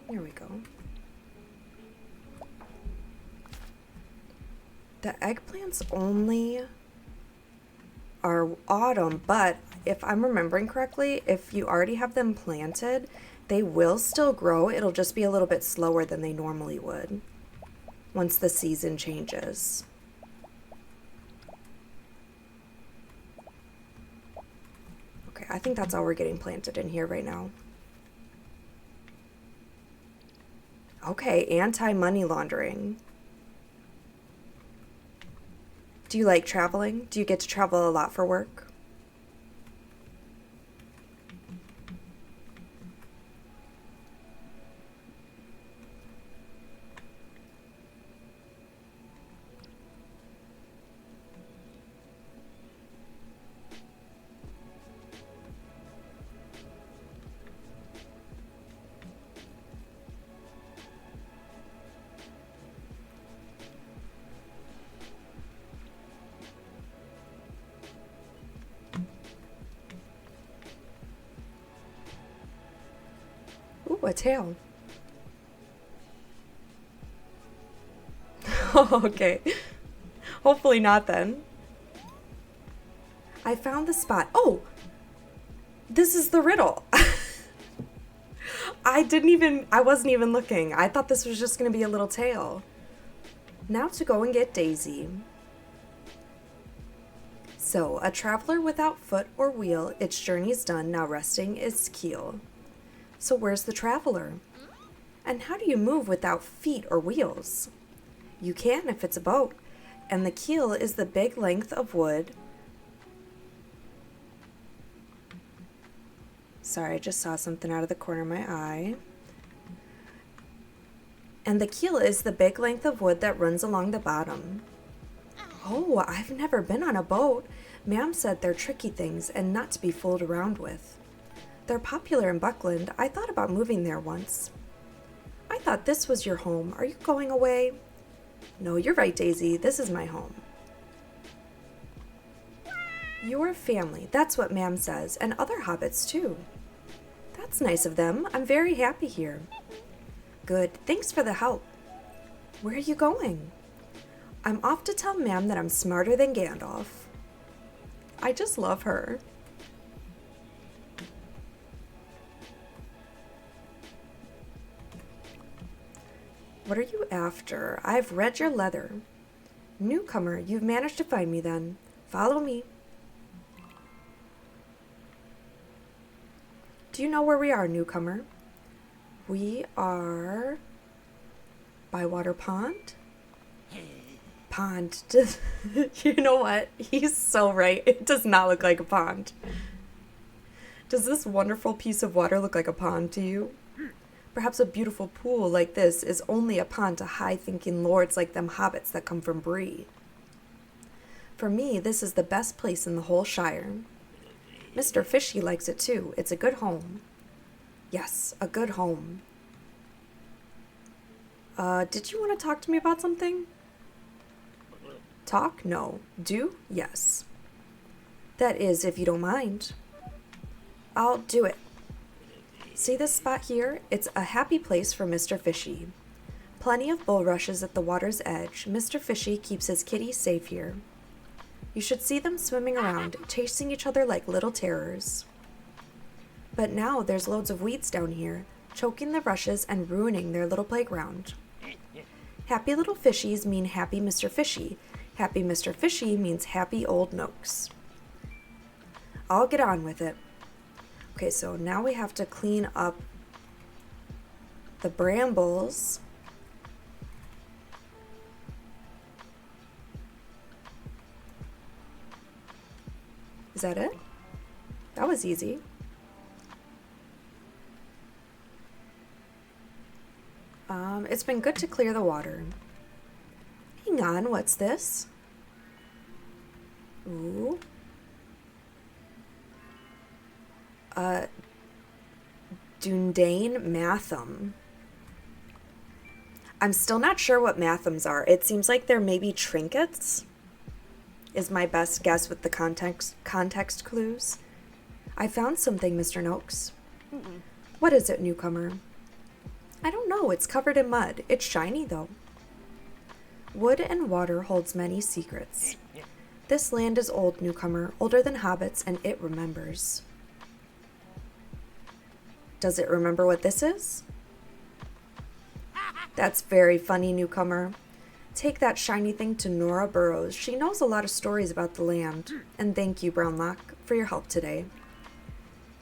Here we go. The eggplants only are autumn, but if I'm remembering correctly, if you already have them planted, they will still grow. It'll just be a little bit slower than they normally would once the season changes. Okay, I think that's all we're getting planted in here right now. Okay, anti-money laundering. Do you like traveling? Do you get to travel a lot for work? Ooh, a tail. Okay. Hopefully not then. I found the spot. Oh! This is the riddle. I wasn't even looking. I thought this was just going to be a little tail. Now to go and get Daisy. So, a traveler without foot or wheel, its journey's done, now resting its keel. So where's the traveler? And how do you move without feet or wheels? You can if it's a boat, and the keel is the big length of wood. Sorry, I just saw something out of the corner of my eye. And the keel is the big length of wood that runs along the bottom. Oh, I've never been on a boat. Ma'am said they're tricky things and not to be fooled around with. They're popular in Buckland. I thought about moving there once. I thought this was your home. Are you going away? No, you're right, Daisy. This is my home. Your family. That's what Ma'am says, and other hobbits too. That's nice of them. I'm very happy here. Good. Thanks for the help. Where are you going? I'm off to tell Ma'am that I'm smarter than Gandalf. I just love her. What are you after? I've read your letter. Newcomer, you've managed to find me then. Follow me. Do you know where we are, newcomer? We are Bywater Pond? Pond. You know what? He's so right. It does not look like a pond. Does this wonderful piece of water look like a pond to you? Perhaps a beautiful pool like this is only a pond to high-thinking lords like them hobbits that come from Bree. For me, this is the best place in the whole Shire. Mr. Fishy likes it too. It's a good home. Yes, a good home. Did you want to talk to me about something? Talk? No. Do? Yes. That is, if you don't mind. I'll do it. See this spot here? It's a happy place for Mr. Fishy. Plenty of bulrushes at the water's edge. Mr. Fishy keeps his kitties safe here. You should see them swimming around, chasing each other like little terrors. But now there's loads of weeds down here, choking the rushes and ruining their little playground. Happy little fishies mean happy Mr. Fishy. Happy Mr. Fishy means happy old Nooks. I'll get on with it. Okay, so now we have to clean up the brambles. Is that it? That was easy. It's been good to clear the water. Hang on, what's this? Ooh. Dundane Matham. I'm still not sure what Mathams are. It seems like they're maybe trinkets, is my best guess with the context clues. I found something, Mr. Noakes. What is it, newcomer? I don't know. It's covered in mud. It's shiny, though. Wood and water holds many secrets. This land is old, newcomer, older than hobbits, and it remembers. Does it remember what this is? That's very funny, newcomer. Take that shiny thing to Nora Burrows. She knows a lot of stories about the land. And thank you, Brownlock, for your help today.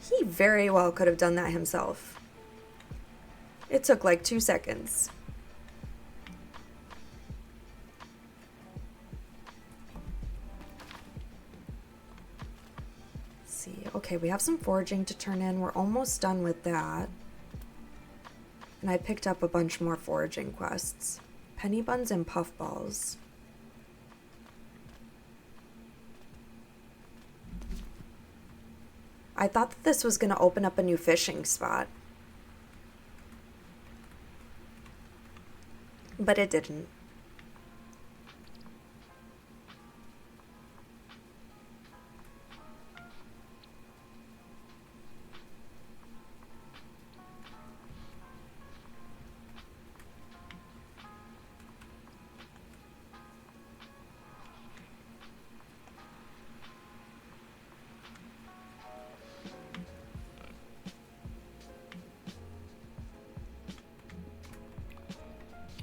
He very well could have done that himself. It took like 2 seconds. Let's see. Okay, we have some foraging to turn in. We're almost done with that. And I picked up a bunch more foraging quests. Penny buns and puffballs. I thought that this was going to open up a new fishing spot. But it didn't.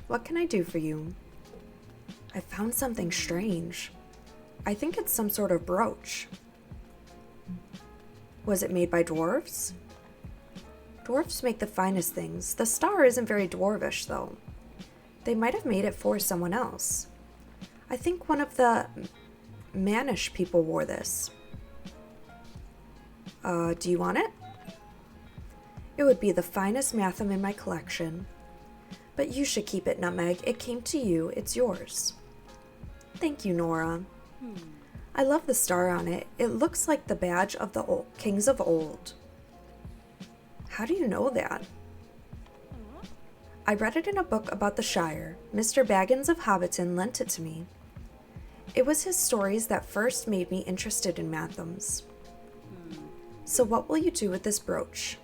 What can I do for you? I found something strange. I think it's some sort of brooch. Was it made by dwarves? Dwarves make the finest things. The star isn't very dwarvish, though. They might have made it for someone else. I think one of the Manish people wore this. Do you want it? It would be the finest Matham in my collection. But you should keep it, Nutmeg. It came to you. It's yours. Thank you, Nora. I love the star on it. It looks like the badge of the kings of old. How do you know that? I read it in a book about the Shire. Mr. Baggins of Hobbiton lent it to me. It was his stories that first made me interested in Mathams. So what will you do with this brooch?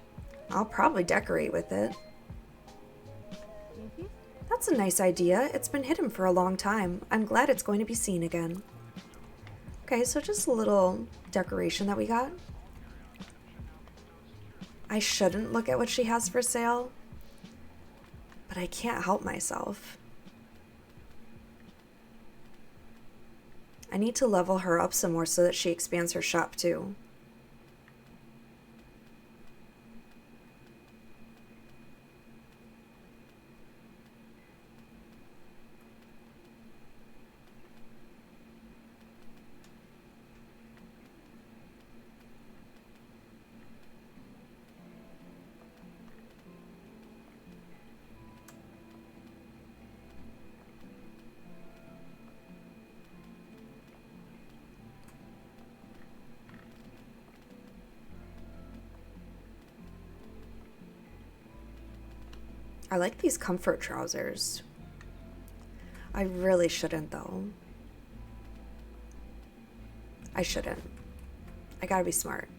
I'll probably decorate with it. That's a nice idea. It's been hidden for a long time. I'm glad it's going to be seen again. Okay, so just a little decoration that we got. I shouldn't look at what she has for sale, but I can't help myself. I need to level her up some more so that she expands her shop too. I like these comfort trousers. I really shouldn't though. I shouldn't. I gotta be smart.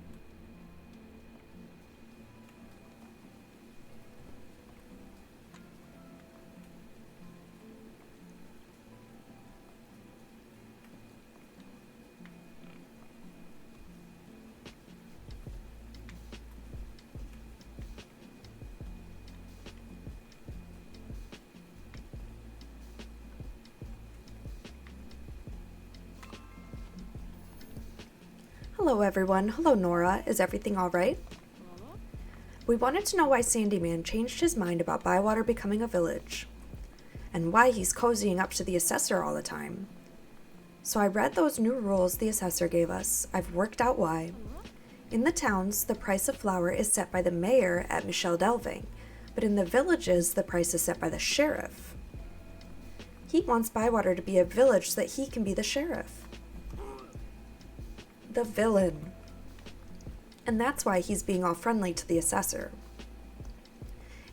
Hello everyone. Hello Nora. Is everything alright? We wanted to know why Sandyman changed his mind about Bywater becoming a village, and why he's cozying up to the assessor all the time. So I read those new rules the assessor gave us. I've worked out why. In the towns, the price of flour is set by the mayor at Michelle Delving, but in the villages, the price is set by the sheriff. He wants Bywater to be a village so that he can be the sheriff. The villain. And that's why he's being all friendly to the assessor.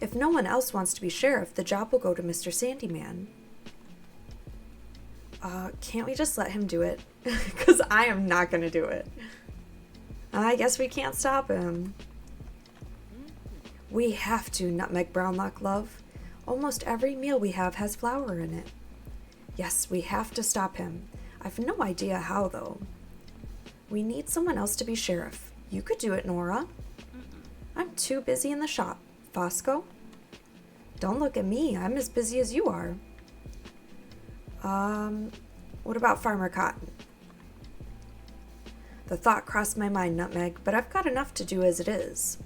If no one else wants to be sheriff, the job will go to Mr. Sandyman. Can't we just let him do it? Because I am not going to do it. I guess we can't stop him. We have to, Nutmeg Brownlock love. Almost every meal we have has flour in it. Yes, we have to stop him. I've no idea how, though. We need someone else to be sheriff. You could do it, Nora. I'm too busy in the shop. Fosco? Don't look at me. I'm as busy as you are. What about Farmer Cotton? The thought crossed my mind, Nutmeg, but I've got enough to do as it is.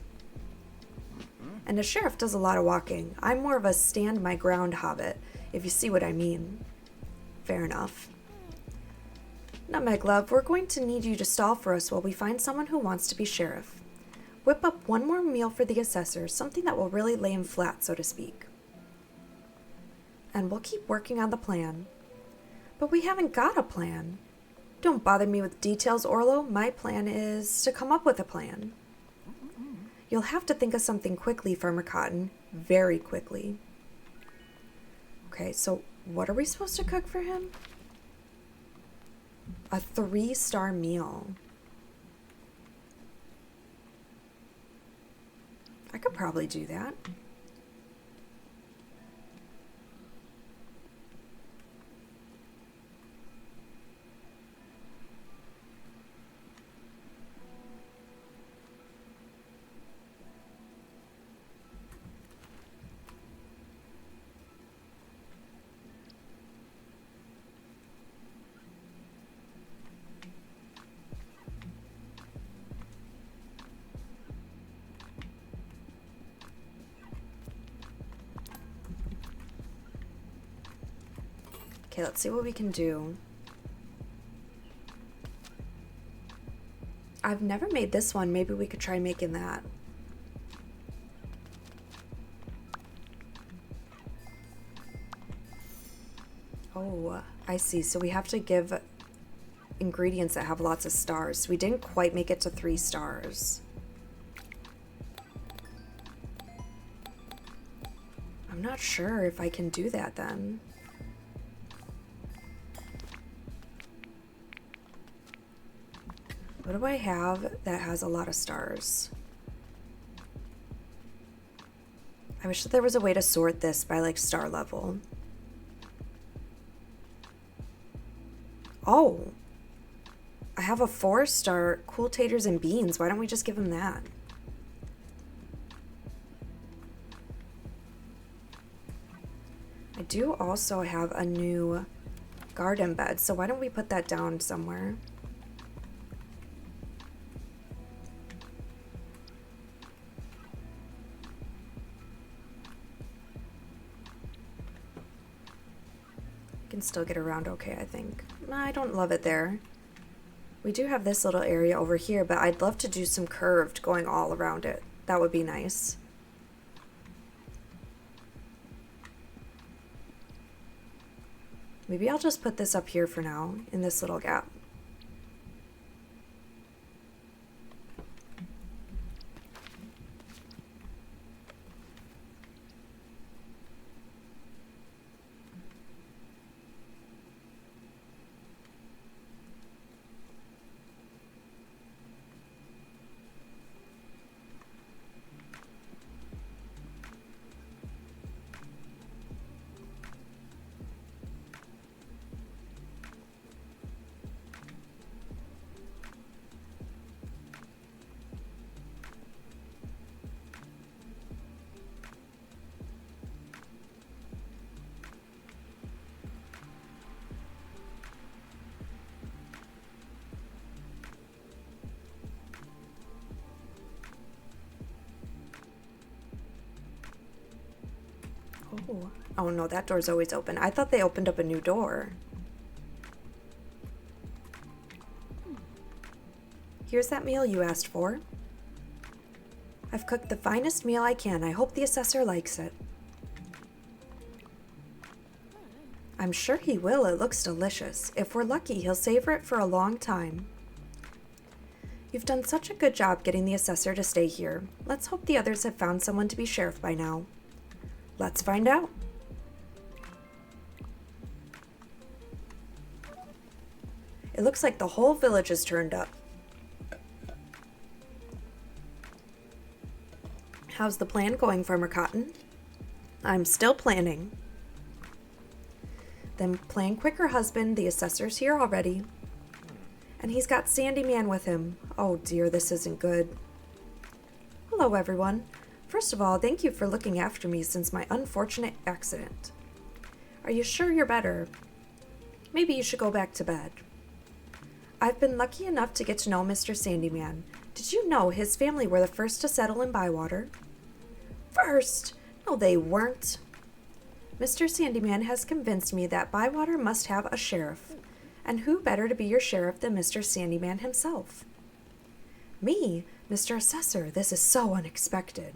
And a sheriff does a lot of walking. I'm more of a stand-my-ground hobbit, if you see what I mean. Fair enough. Nutmeg love, we're going to need you to stall for us while we find someone who wants to be sheriff. Whip up one more meal for the assessor, something that will really lay him flat, so to speak. And we'll keep working on the plan. But we haven't got a plan. Don't bother me with details, Orlo. My plan is to come up with a plan. You'll have to think of something quickly, Farmer Cotton. Very quickly. Okay, so what are we supposed to cook for him? A 3-star meal. I could probably do that. Okay, let's see what we can do. I've never made this one. Maybe we could try making that. Oh, I see. So we have to give ingredients that have lots of stars. We didn't quite make it to 3 stars. I'm not sure if I can do that then. What do I have that has a lot of stars? I wish that there was a way to sort this by like star level. Oh, I have a 4-star cool taters and beans. Why don't we just give him that? I do also have a new garden bed, so why don't we put that down somewhere? Can still get around okay, I think. I don't love it there. We do have this little area over here, but I'd love to do some curved going all around it. That would be nice. Maybe I'll just put this up here for now, in this little gap. Oh. Oh no, that door's always open. I thought they opened up a new door. Here's that meal you asked for. I've cooked the finest meal I can. I hope the assessor likes it. I'm sure he will. It looks delicious. If we're lucky, he'll savor it for a long time. You've done such a good job getting the assessor to stay here. Let's hope the others have found someone to be sheriff by now. Let's find out. It looks like the whole village is turned up. How's the plan going, Farmer Cotton? I'm still planning. Then plan quicker, husband. The assessor's here already. And he's got Sandy Man with him. Oh dear, this isn't good. Hello, everyone. First of all, thank you for looking after me since my unfortunate accident. Are you sure you're better? Maybe you should go back to bed. I've been lucky enough to get to know Mr. Sandyman. Did you know his family were the first to settle in Bywater? First? No, they weren't. Mr. Sandyman has convinced me that Bywater must have a sheriff. And who better to be your sheriff than Mr. Sandyman himself? Me, Mr. Assessor, this is so unexpected.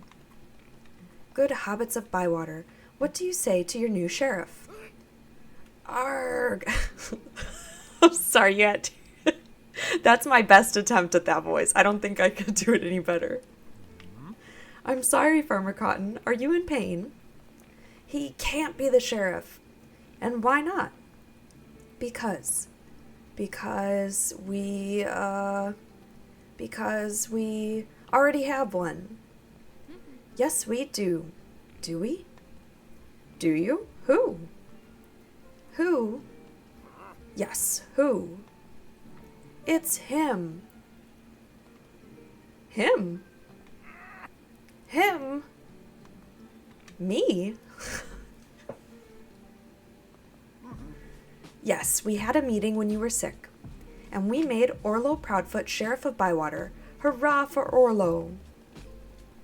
Good hobbits of Bywater, what do you say to your new sheriff? Arg! I'm sorry, yet. That's my best attempt at that voice. I don't think I could do it any better. I'm sorry, Farmer Cotton. Are you in pain? He can't be the sheriff. And why not? Because we already have one. Yes, we do. Do we? Do you? Who? Who? Yes, who? It's him. Him? Him? Me? Yes, we had a meeting when you were sick, and we made Orlo Proudfoot Sheriff of Bywater. Hurrah for Orlo!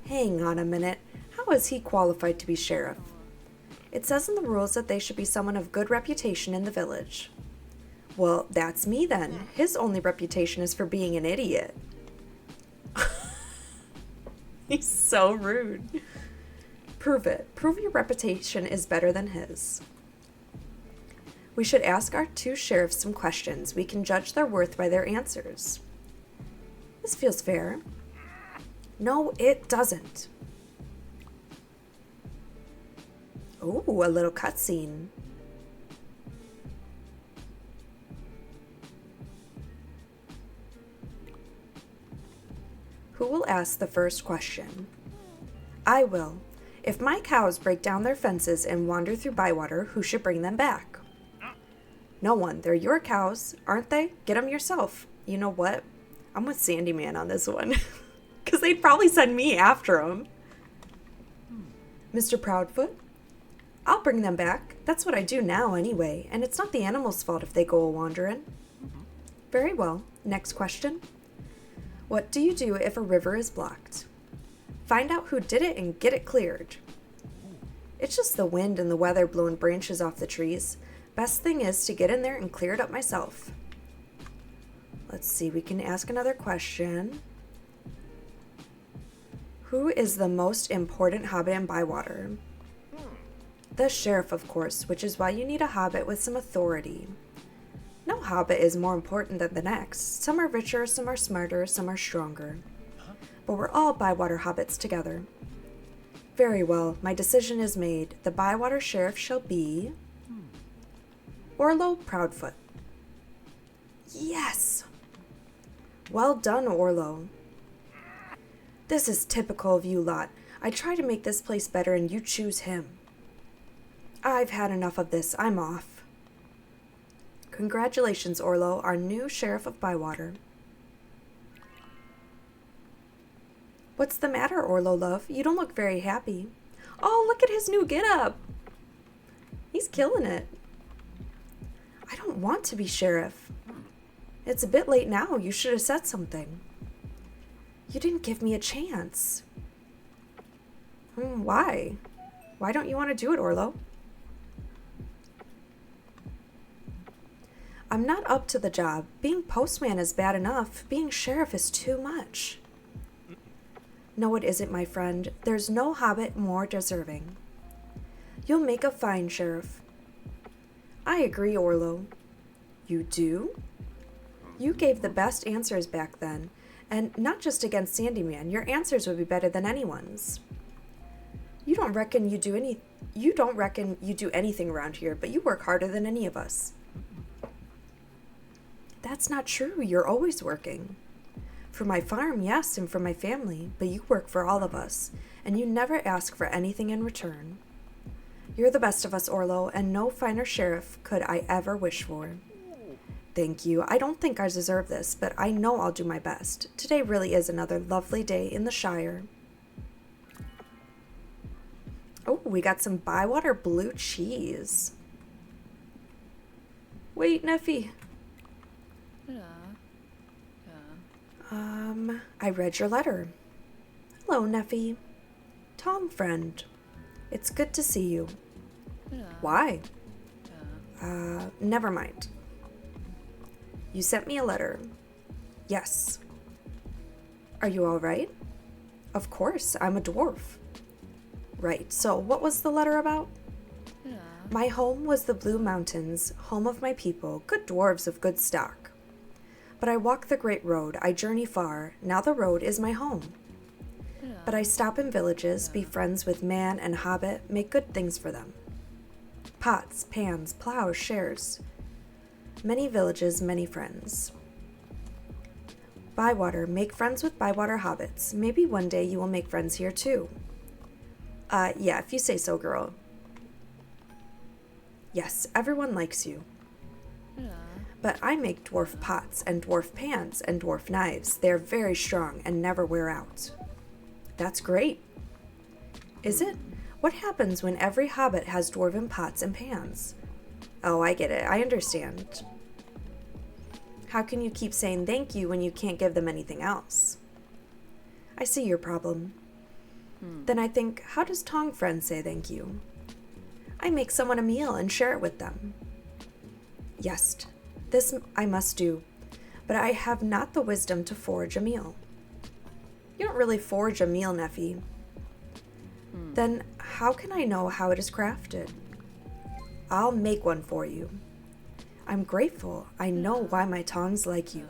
Hang on a minute. How is he qualified to be sheriff? It says in the rules that they should be someone of good reputation in the village. Well, that's me then. His only reputation is for being an idiot. He's so rude. Prove it. Prove your reputation is better than his. We should ask our two sheriffs some questions. We can judge their worth by their answers. This feels fair. No, it doesn't. Oh, a little cutscene. Who will ask the first question? I will. If my cows break down their fences and wander through Bywater, who should bring them back? No one. They're your cows, aren't they? Get them yourself. You know what? I'm with Sandyman on this one. Because they'd probably send me after them. Mr. Proudfoot? I'll bring them back. That's what I do now anyway, and it's not the animals' fault if they go a-wandering. Very well. Next question. What do you do if a river is blocked? Find out who did it and get it cleared. It's just the wind and the weather blowing branches off the trees. Best thing is to get in there and clear it up myself. Let's see, we can ask another question. Who is the most important hobbit in Bywater? The sheriff, of course, which is why you need a hobbit with some authority. No hobbit is more important than the next. Some are richer, some are smarter, some are stronger. But we're all Bywater hobbits together. Very well, my decision is made. The Bywater sheriff shall be... Orlo Proudfoot. Yes! Well done, Orlo. This is typical of you lot. I try to make this place better and you choose him. I've had enough of this. I'm off. Congratulations, Orlo, our new sheriff of Bywater. What's the matter, Orlo, love? You don't look very happy. Oh, look at his new getup. He's killing it. I don't want to be sheriff. It's a bit late now. You should have said something. You didn't give me a chance. Why? Why don't you want to do it, Orlo? I'm not up to the job. Being postman is bad enough. Being sheriff is too much. No, it isn't, my friend. There's no hobbit more deserving. You'll make a fine sheriff. I agree, Orlo. You do? You gave the best answers back then, and not just against Sandyman. Your answers would be better than anyone's. You don't reckon you do anything around here, but you work harder than any of us. That's not true. You're always working. For my farm, yes, and for my family, but you work for all of us, and you never ask for anything in return. You're the best of us, Orlo, and no finer sheriff could I ever wish for. Thank you. I don't think I deserve this, but I know I'll do my best. Today really is another lovely day in the Shire. Oh, we got some Bywater blue cheese. Wait, Neffy. I read your letter. Hello, Neffy. Tom, friend. It's good to see you. Why? Never mind. You sent me a letter. Yes. Are you all right? Of course, I'm a dwarf. Right, so what was the letter about? My home was the Blue Mountains, home of my people, good dwarves of good stock. But I walk the great road, I journey far, now the road is my home. But I stop in villages, be friends with man and hobbit, make good things for them. Pots, pans, plows, shares. Many villages, many friends. Bywater, make friends with Bywater hobbits. Maybe one day you will make friends here too. Yeah, if you say so, girl. Yes, everyone likes you. But I make dwarf pots and dwarf pans and dwarf knives. They're very strong and never wear out. That's great. Is it? What happens when every hobbit has dwarven pots and pans? Oh, I get it. I understand. How can you keep saying thank you when you can't give them anything else? I see your problem. Then I think, how does Tong friend say thank you? I make someone a meal and share it with them. Yes, this I must do, but I have not the wisdom to forge a meal. You don't really forge a meal, Neffy. Then how can I know how it is crafted? I'll make one for you. I'm grateful. I know why my tongs like you.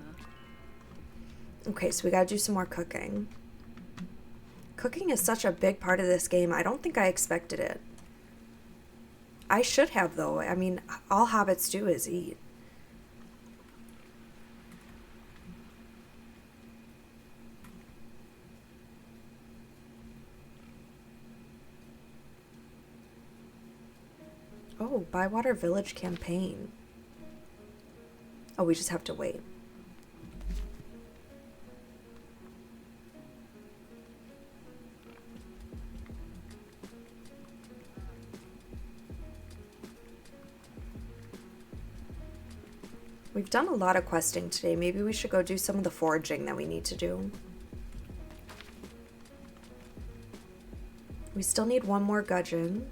Okay, so we gotta do some more cooking. Cooking is such a big part of this game. I don't think I expected it. I should have, though. I mean, all hobbits do is eat. Oh, Bywater Village campaign. Oh, we just have to wait. We've done a lot of questing today. Maybe we should go do some of the foraging that we need to do. We still need one more gudgeon.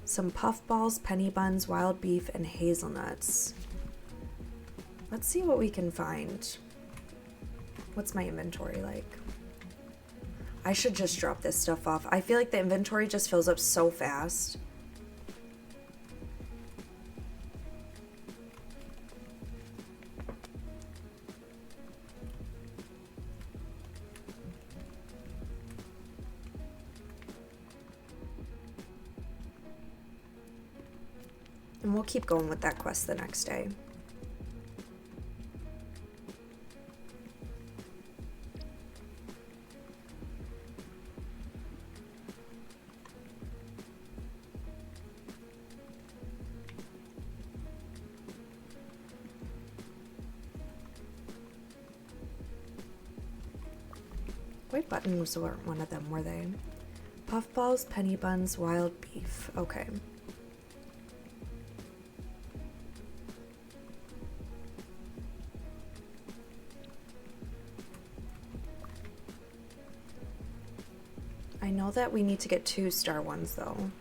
Some puffballs, penny buns, wild beef, and hazelnuts. Let's see what we can find. What's my inventory like? I should just drop this stuff off. I feel like the inventory just fills up so fast. And we'll keep going with that quest the next day. White buttons weren't one of them, were they? Puffballs, penny buns, wild beef. Okay. I know that we need to get 2-star ones, though.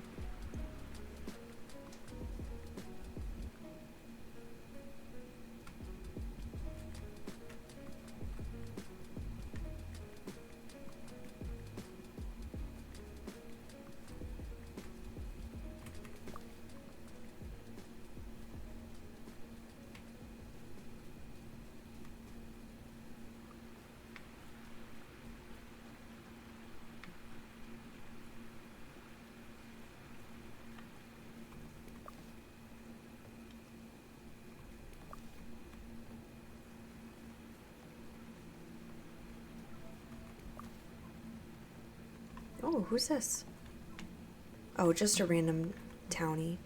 Oh, who's this? Oh, just a random townie.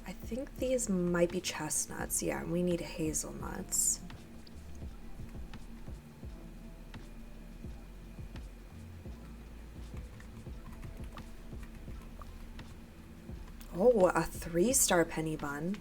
I think these might be chestnuts. Yeah, we need hazelnuts. Oh, a 3-star penny bun.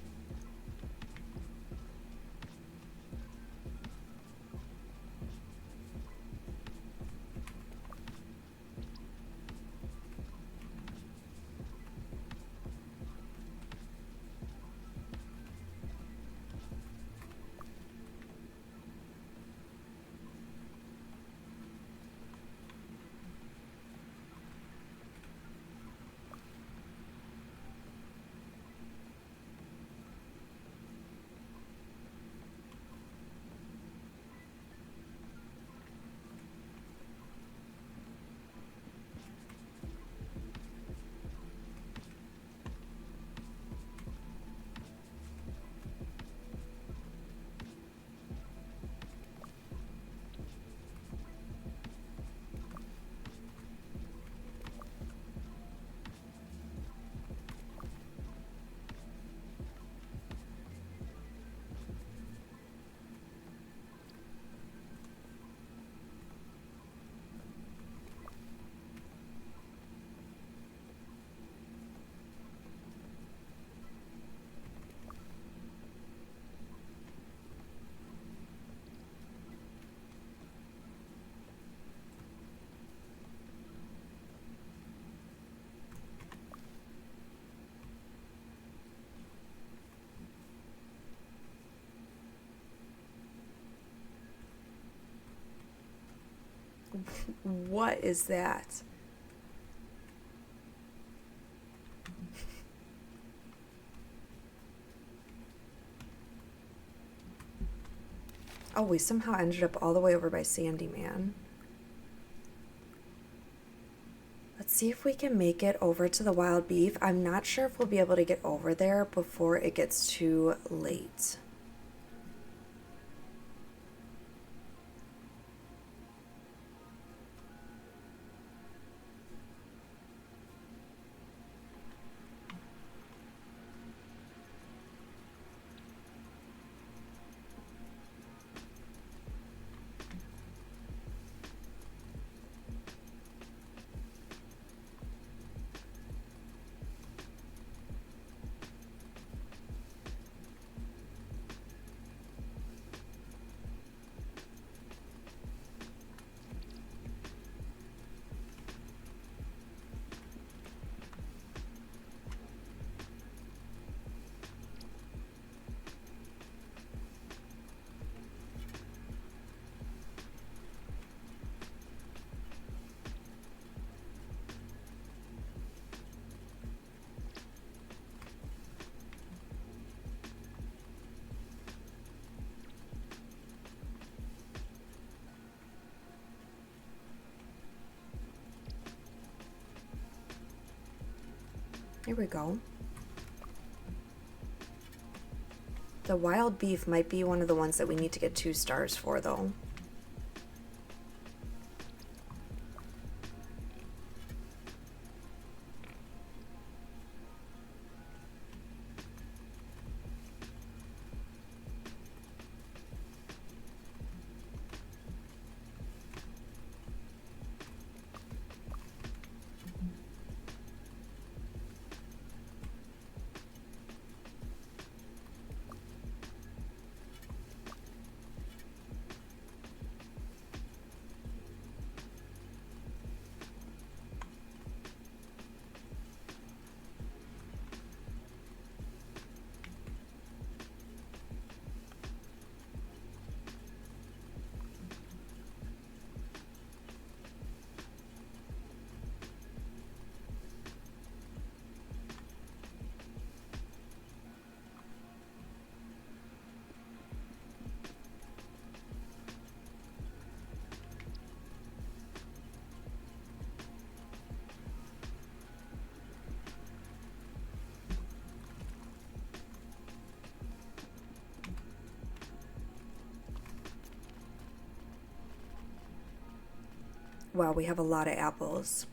What is that? Oh, we somehow ended up all the way over by Sandy Man. Let's see if we can make it over to the wild beef. I'm not sure if we'll be able to get over there before it gets too late. Here we go. The wild beef might be one of the ones that we need to get 2 stars for, though. Wow, we have a lot of apples.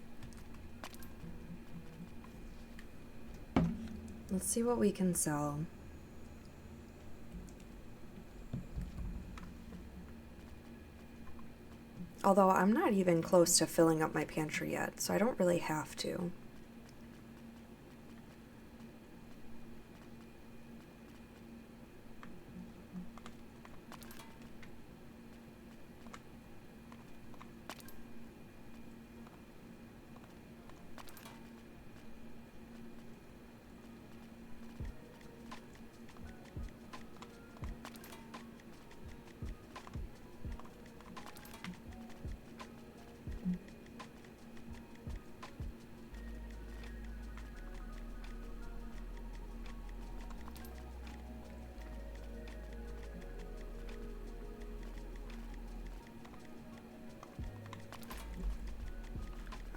Let's see what we can sell. Although I'm not even close to filling up my pantry yet, so I don't really have to.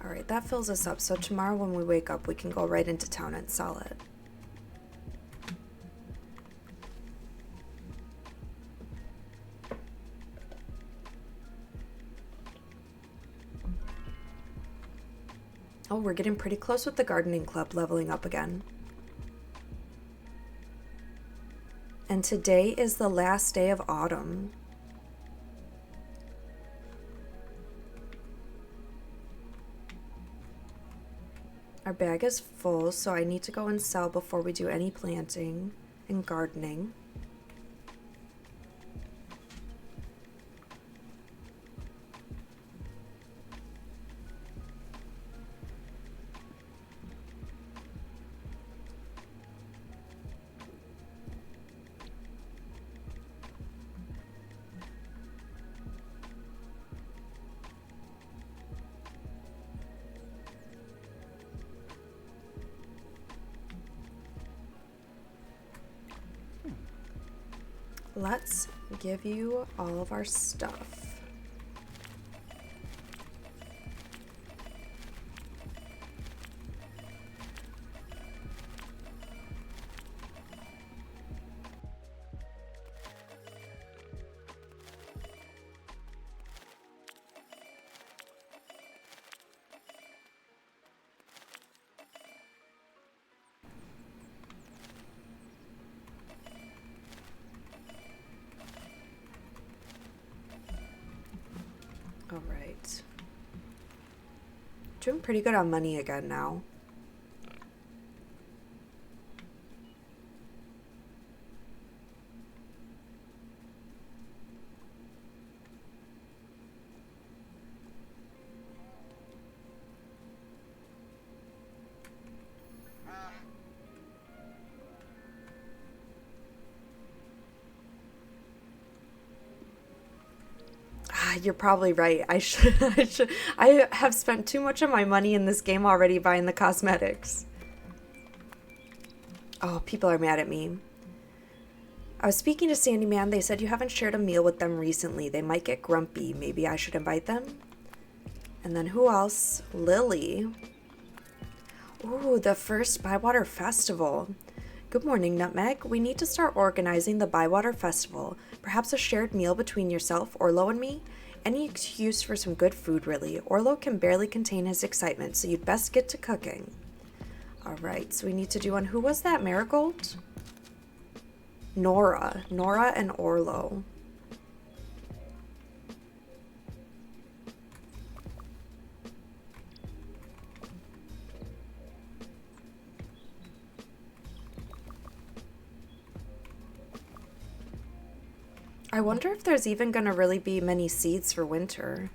All right, that fills us up, so tomorrow when we wake up, we can go right into town and sell it. Oh, we're getting pretty close with the gardening club leveling up again. And today is the last day of autumn. Our bag is full, so I need to go and sell before we do any planting and gardening. let's give you all of our stuff. All right. Doing pretty good on money again now. You're probably right. I have spent too much of my money in this game already buying the cosmetics. Oh, people are mad at me. I was speaking to Sandy Man. They said you haven't shared a meal with them recently. They might get grumpy. Maybe I should invite them? And then who else? Lily. Ooh, the first Bywater Festival. Good morning, Nutmeg. We need to start organizing the Bywater Festival. Perhaps a shared meal between yourself, Orlo, and me? Any excuse for some good food, really. Orlo can barely contain his excitement, so you'd best get to cooking. Alright, so we need to do one. Who was that, Marigold? Nora. Nora and Orlo. I wonder if there's even going to really be many seeds for winter.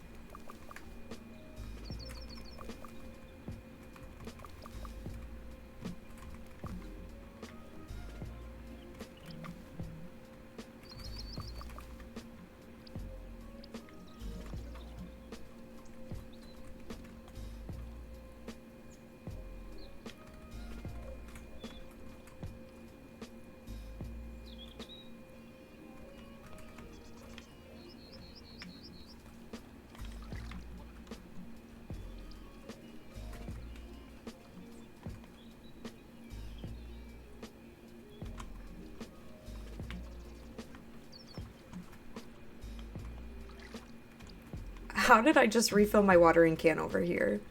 How did I just refill my watering can over here?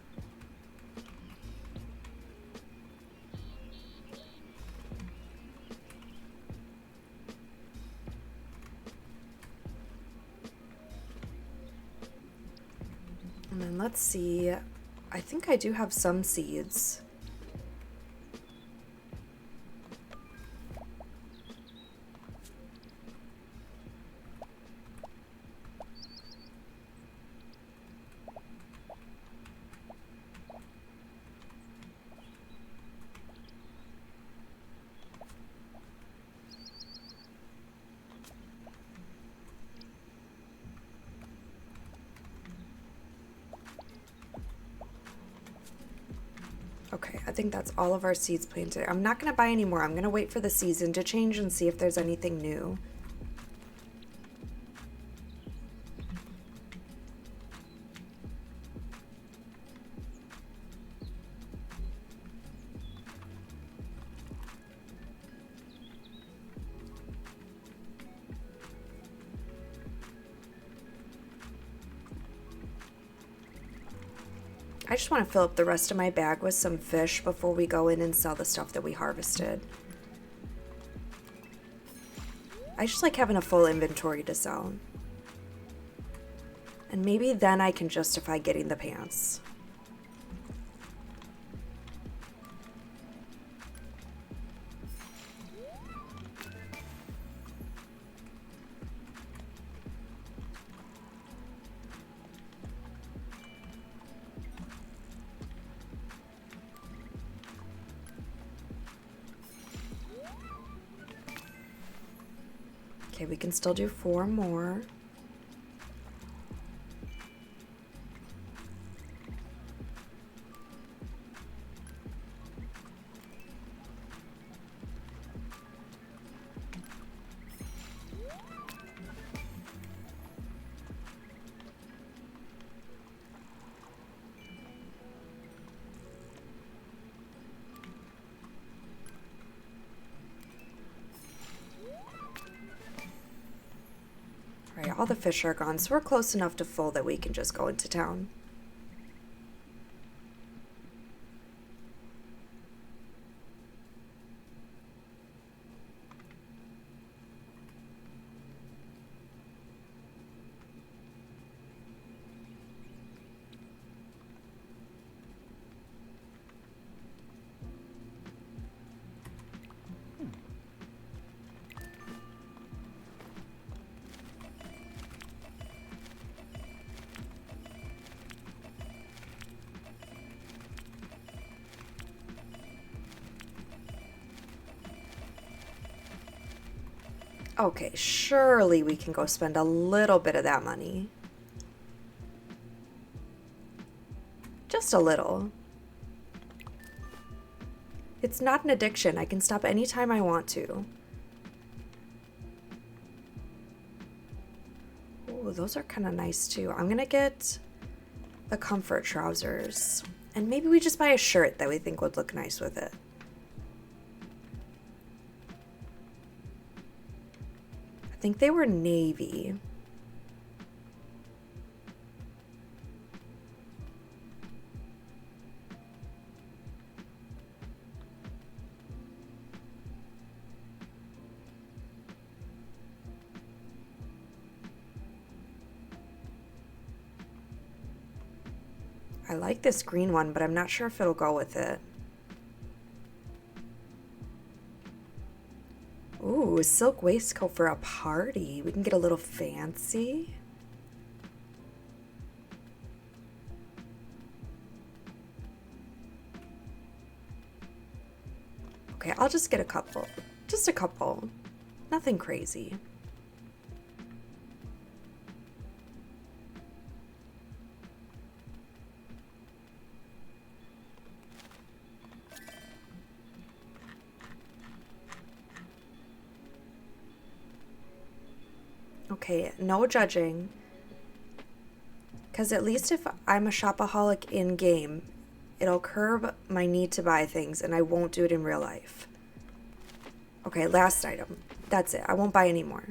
And then let's see. I think I do have some seeds. Okay, I think that's all of our seeds planted. I'm not going to buy any more. I'm going to wait for the season to change and see if there's anything new. I just want to fill up the rest of my bag with some fish before we go in and sell the stuff that we harvested. I just like having a full inventory to sell. And maybe then I can justify getting the pants. Okay, we can still do 4 more. all the fish are gone, so we're close enough to full that we can just go into town. Okay, surely we can go spend a little bit of that money. Just a little. It's not an addiction. I can stop anytime I want to. Oh, those are kind of nice too. I'm gonna get the comfort trousers. And maybe we just buy a shirt that we think would look nice with it. I think they were navy. I like this green one, but I'm not sure if it'll go with it. Ooh, silk waistcoat for a party. We can get a little fancy. Okay, I'll just get a couple. Just a couple. Nothing crazy. Okay, no judging. Because at least if I'm a shopaholic in-game, it'll curb my need to buy things and I won't do it in real life. Okay, last item. That's it. I won't buy any more.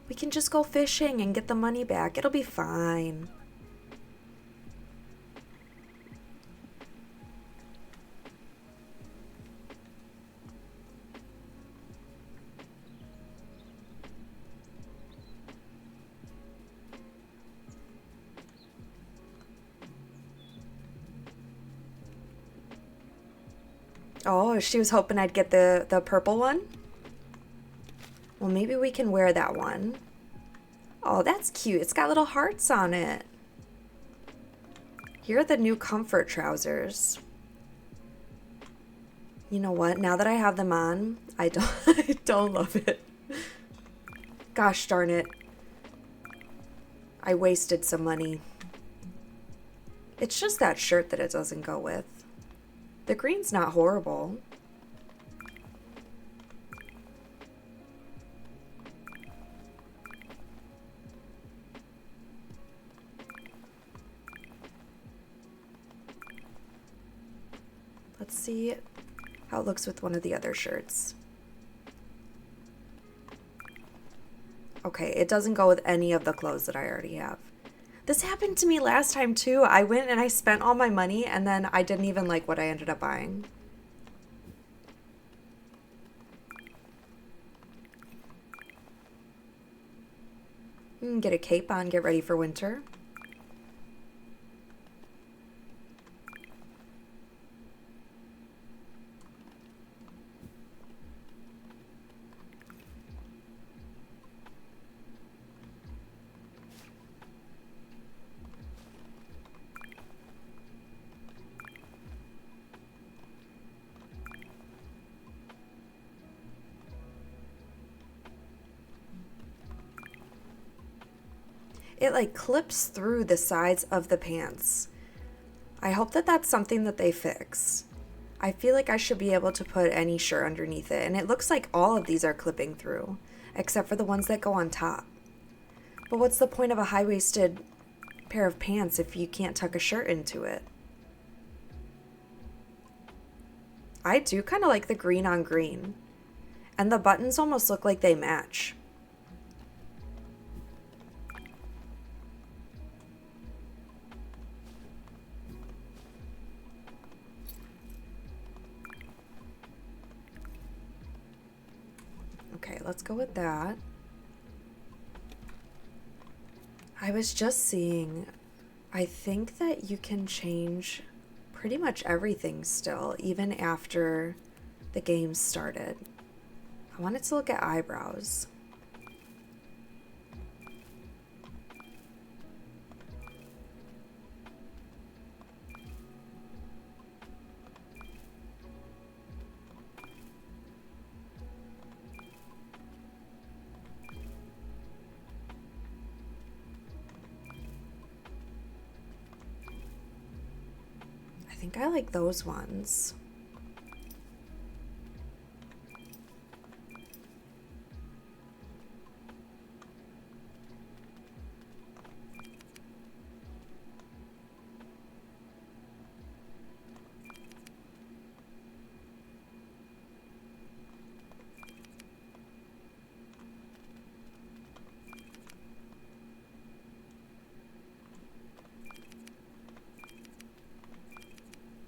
We can just go fishing and get the money back. It'll be fine. Oh, she was hoping I'd get the purple one? Well, maybe we can wear that one. Oh, that's cute. It's got little hearts on it. Here are the new comfort trousers. You know what? Now that I have them on, I don't love it. Gosh darn it. I wasted some money. It's just that shirt that it doesn't go with. The green's not horrible. Let's see how it looks with one of the other shirts. Okay, it doesn't go with any of the clothes that I already have. This happened to me last time too. I went and I spent all my money and then I didn't even like what I ended up buying. Get a cape on, get ready for winter. It like clips through the sides of the pants. I hope that that's something that they fix. I feel like I should be able to put any shirt underneath it, and it looks like all of these are clipping through, except for the ones that go on top. But what's the point of a high-waisted pair of pants if you can't tuck a shirt into it? I do kind of like the green on green. And the buttons almost look like they match. Okay, let's go with that. I was just seeing, I think that you can change pretty much everything still, even after the game started. I wanted to look at eyebrows. I think I like those ones.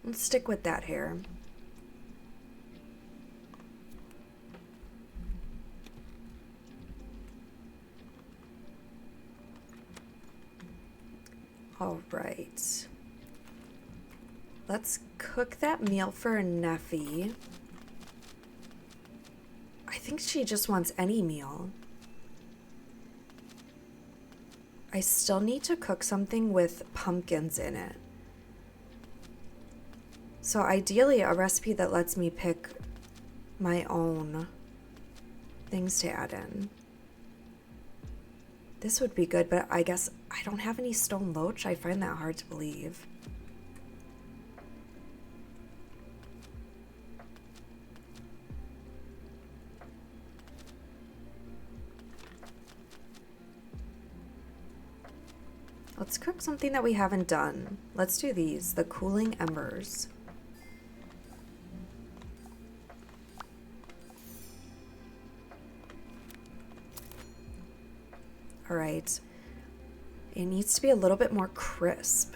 Let's stick with that hair. All right. Let's cook that meal for Neffy. I think she just wants any meal. I still need to cook something with pumpkins in it. So ideally a recipe that lets me pick my own things to add in. This would be good, but I guess I don't have any stone loach. I find that hard to believe. Let's cook something that we haven't done. Let's do these, the cooling embers. All right, it needs to be a little bit more crisp.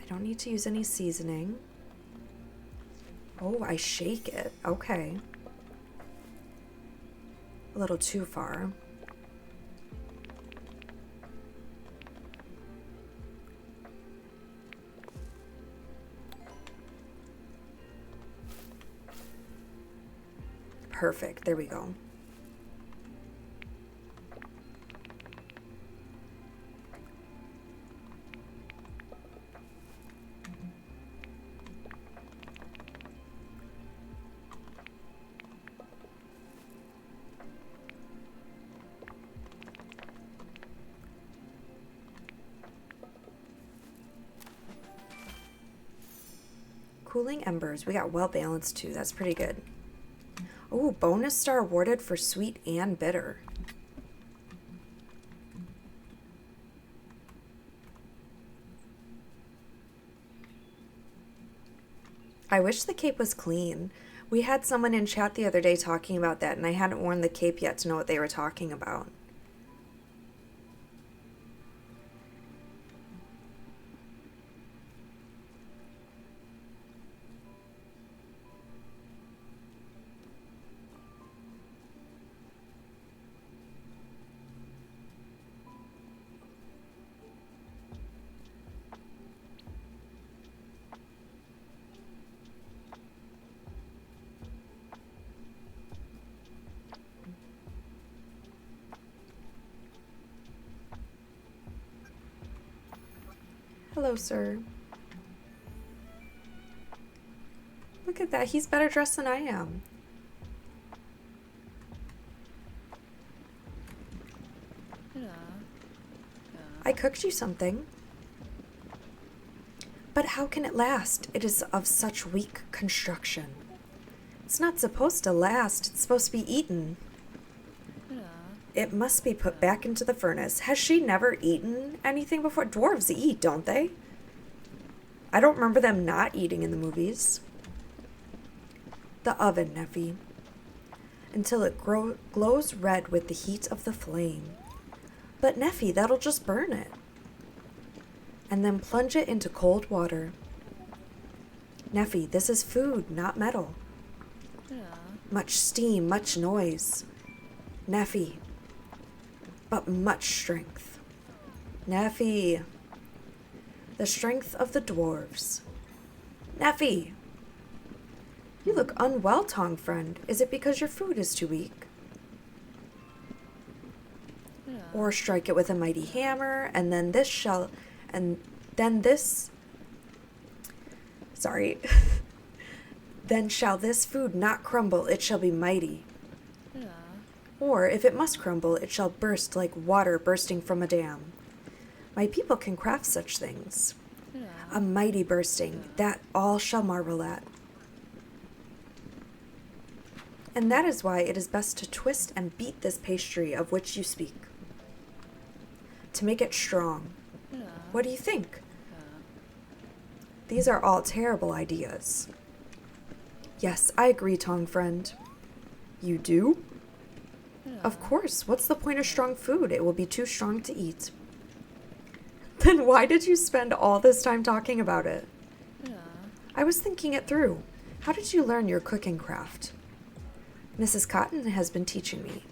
I don't need to use any seasoning. Oh, I shake it, okay. A little too far. Perfect, there we go. Cooling embers, we got well balanced too, that's pretty good. Oh, bonus star awarded for sweet and bitter. I wish the cape was clean. We had someone in chat the other day talking about that, and I hadn't worn the cape yet to know what they were talking about. Hello, sir. Look at that. He's better dressed than I am. I cooked you something. But how can it last? It is of such weak construction. It's not supposed to last. It's supposed to be eaten. It must be put back into the furnace. Has she never eaten anything before? Dwarves eat, don't they? I don't remember them not eating in the movies. The oven, Neffy. Until it glows red with the heat of the flame. But Neffy, that'll just burn it. And then plunge it into cold water. Neffy, this is food, not metal. Much steam, much noise. Neffy. But much strength. Neffy. The strength of the dwarves. Neffy. You look unwell, Tong friend. Is it because your food is too weak? Or strike it with a mighty hammer, and then this shall... And then this... Sorry. Then shall this food not crumble, it shall be mighty. Or, if it must crumble, it shall burst like water bursting from a dam. My people can craft such things. A mighty bursting, that all shall marvel at. And that is why it is best to twist and beat this pastry of which you speak. To make it strong. What do you think? These are all terrible ideas. Yes, I agree, Tong friend. You do? Of course. What's the point of strong food? It will be too strong to eat. Then why did you spend all this time talking about it? I was thinking it through. How did you learn your cooking craft? Mrs. Cotton has been teaching me.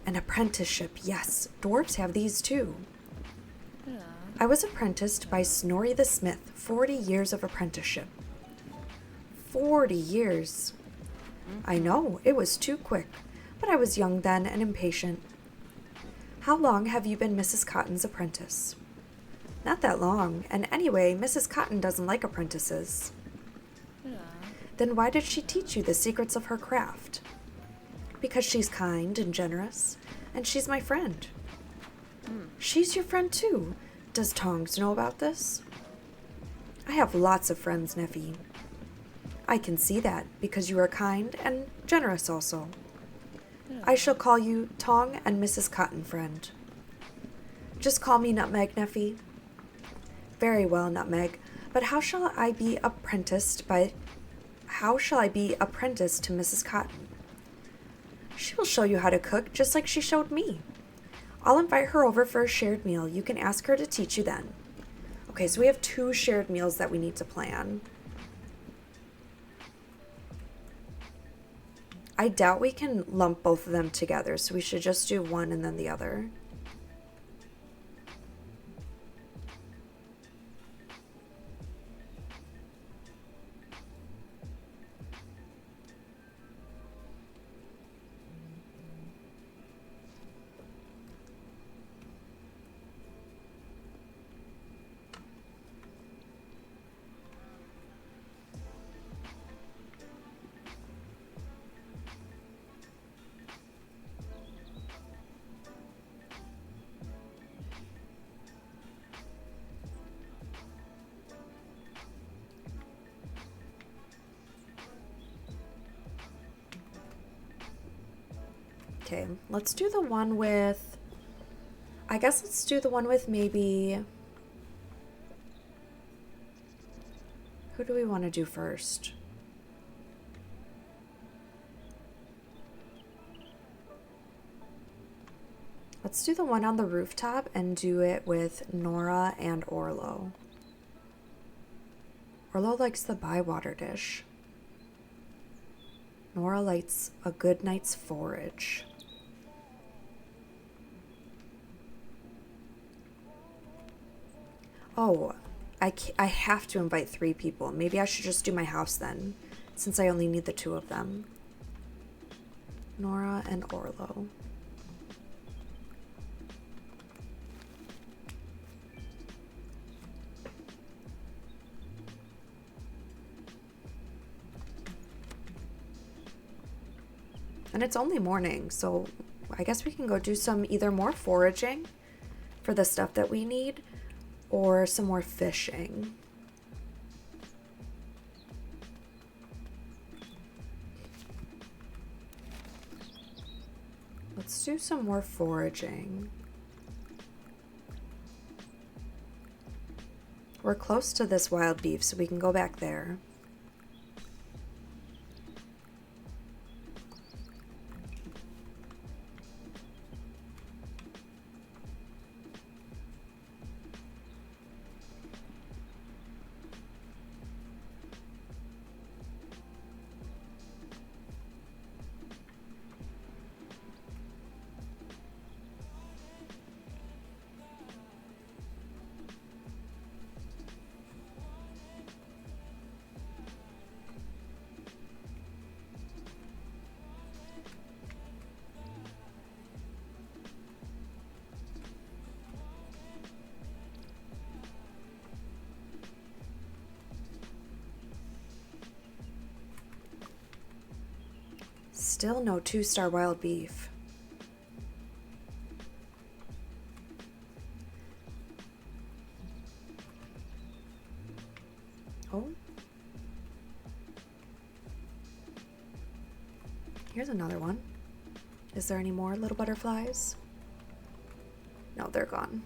An apprenticeship, yes. Dwarves have these too. I was apprenticed by Snorri the Smith, 40 years of apprenticeship. 40 years. I know, it was too quick, but I was young then and impatient. How long have you been Mrs. Cotton's apprentice? Not that long, and anyway, Mrs. Cotton doesn't like apprentices. Then why did she teach you the secrets of her craft? Because she's kind and generous, and she's my friend. She's your friend too. Does Tongs know about this? I have lots of friends, Neffy. I can see that, because you are kind and generous also. I shall call you Tong and Mrs. Cotton friend. Just call me Nutmeg, Neffy. Very well, Nutmeg, but how shall I be apprenticed to Mrs. Cotton? She will show you how to cook just like she showed me. I'll invite her over for a shared meal. You can ask her to teach you then. Okay, so we have 2 shared meals that we need to plan. I doubt we can lump both of them together, so we should just do one and then the other. Okay, let's do the one with... I guess let's do the one with maybe... Who do we want to do first? Let's do the one on the rooftop and do it with Nora and Orlo. Orlo likes the bywater dish. Nora likes a good night's forage. Oh, I have to invite 3 people. Maybe I should just do my house then, since I only need the 2 of them. Nora and Orlo. And it's only morning, so I guess we can go do some either more foraging for the stuff that we need, or some more fishing. Let's do some more foraging. We're close to this wild beef, so we can go back there. Still no 2-star wild beef. Oh. Here's another one. Is there any more little butterflies? No, they're gone.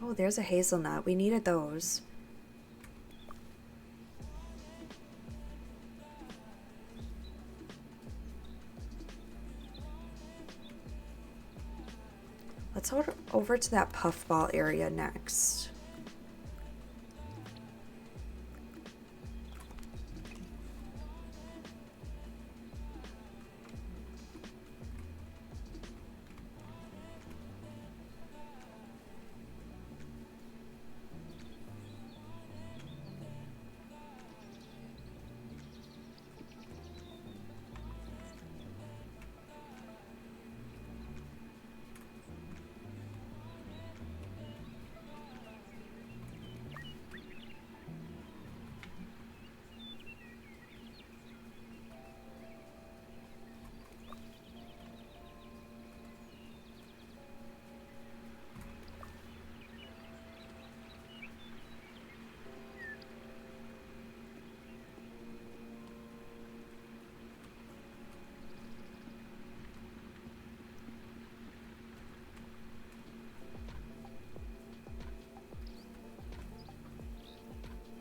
Oh, there's a hazelnut. We needed those. Let's head over to that puffball area next.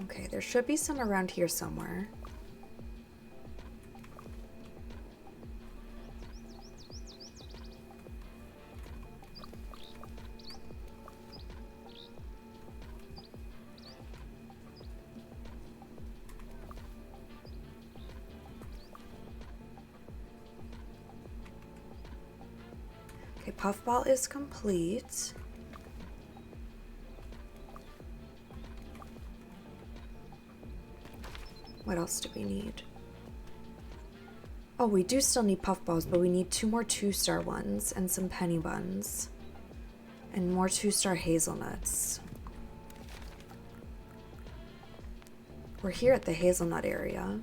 Okay, there should be some around here somewhere. Okay, puffball is complete. What else do we need? Oh, we do still need puffballs, but we need 2 more 2-star ones and some penny buns. And more 2-star hazelnuts. We're here at the hazelnut area.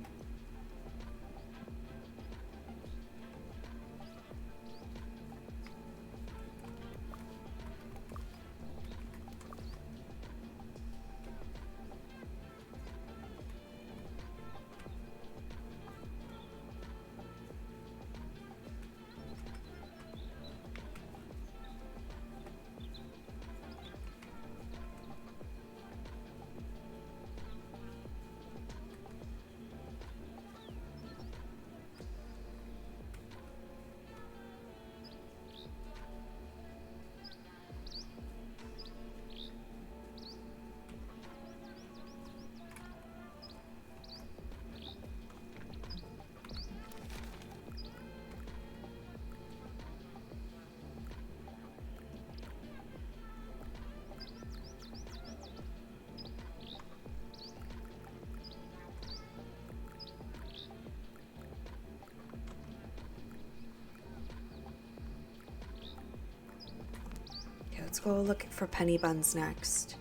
Let's go look for penny buns next.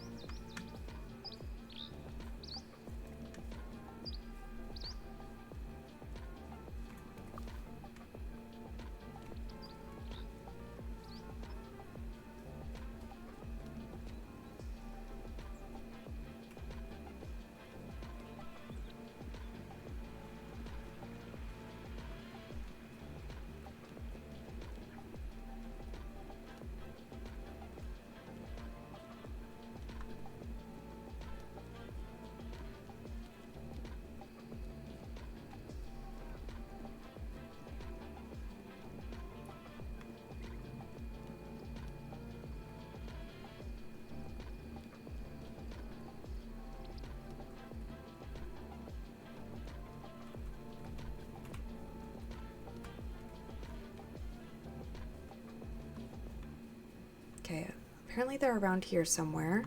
Okay, apparently they're around here somewhere.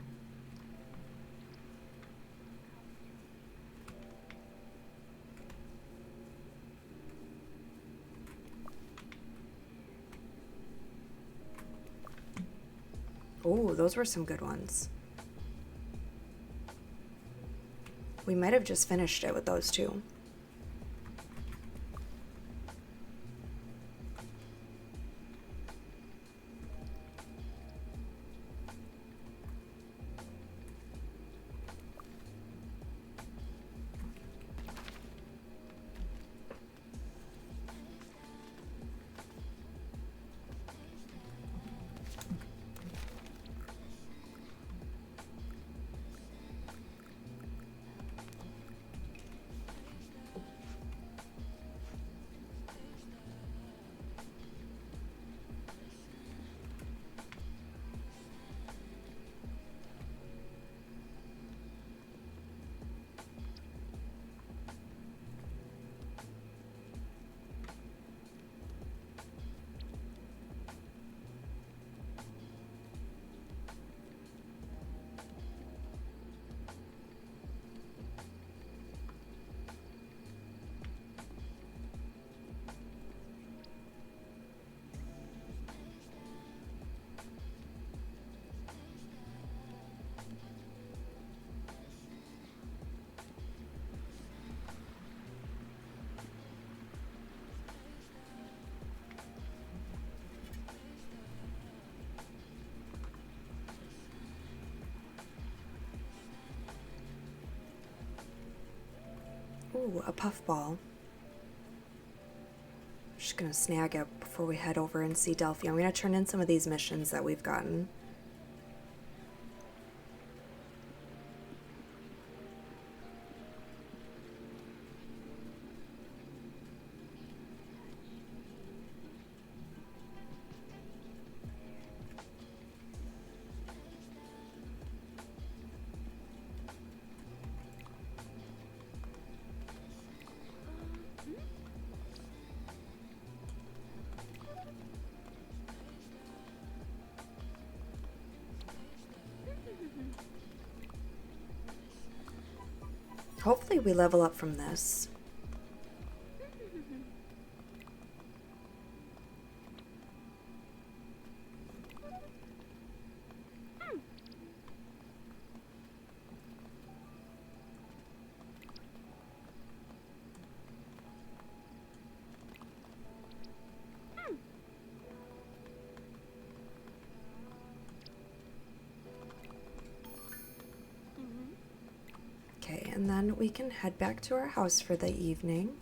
Oh, those were some good ones. We might have just finished it with those two. Ooh, a puffball. Just gonna snag it before we head over and see Delphi. I'm gonna turn in some of these missions that we've gotten. Hopefully we level up from this. Okay, and then we can head back to our house for the evening.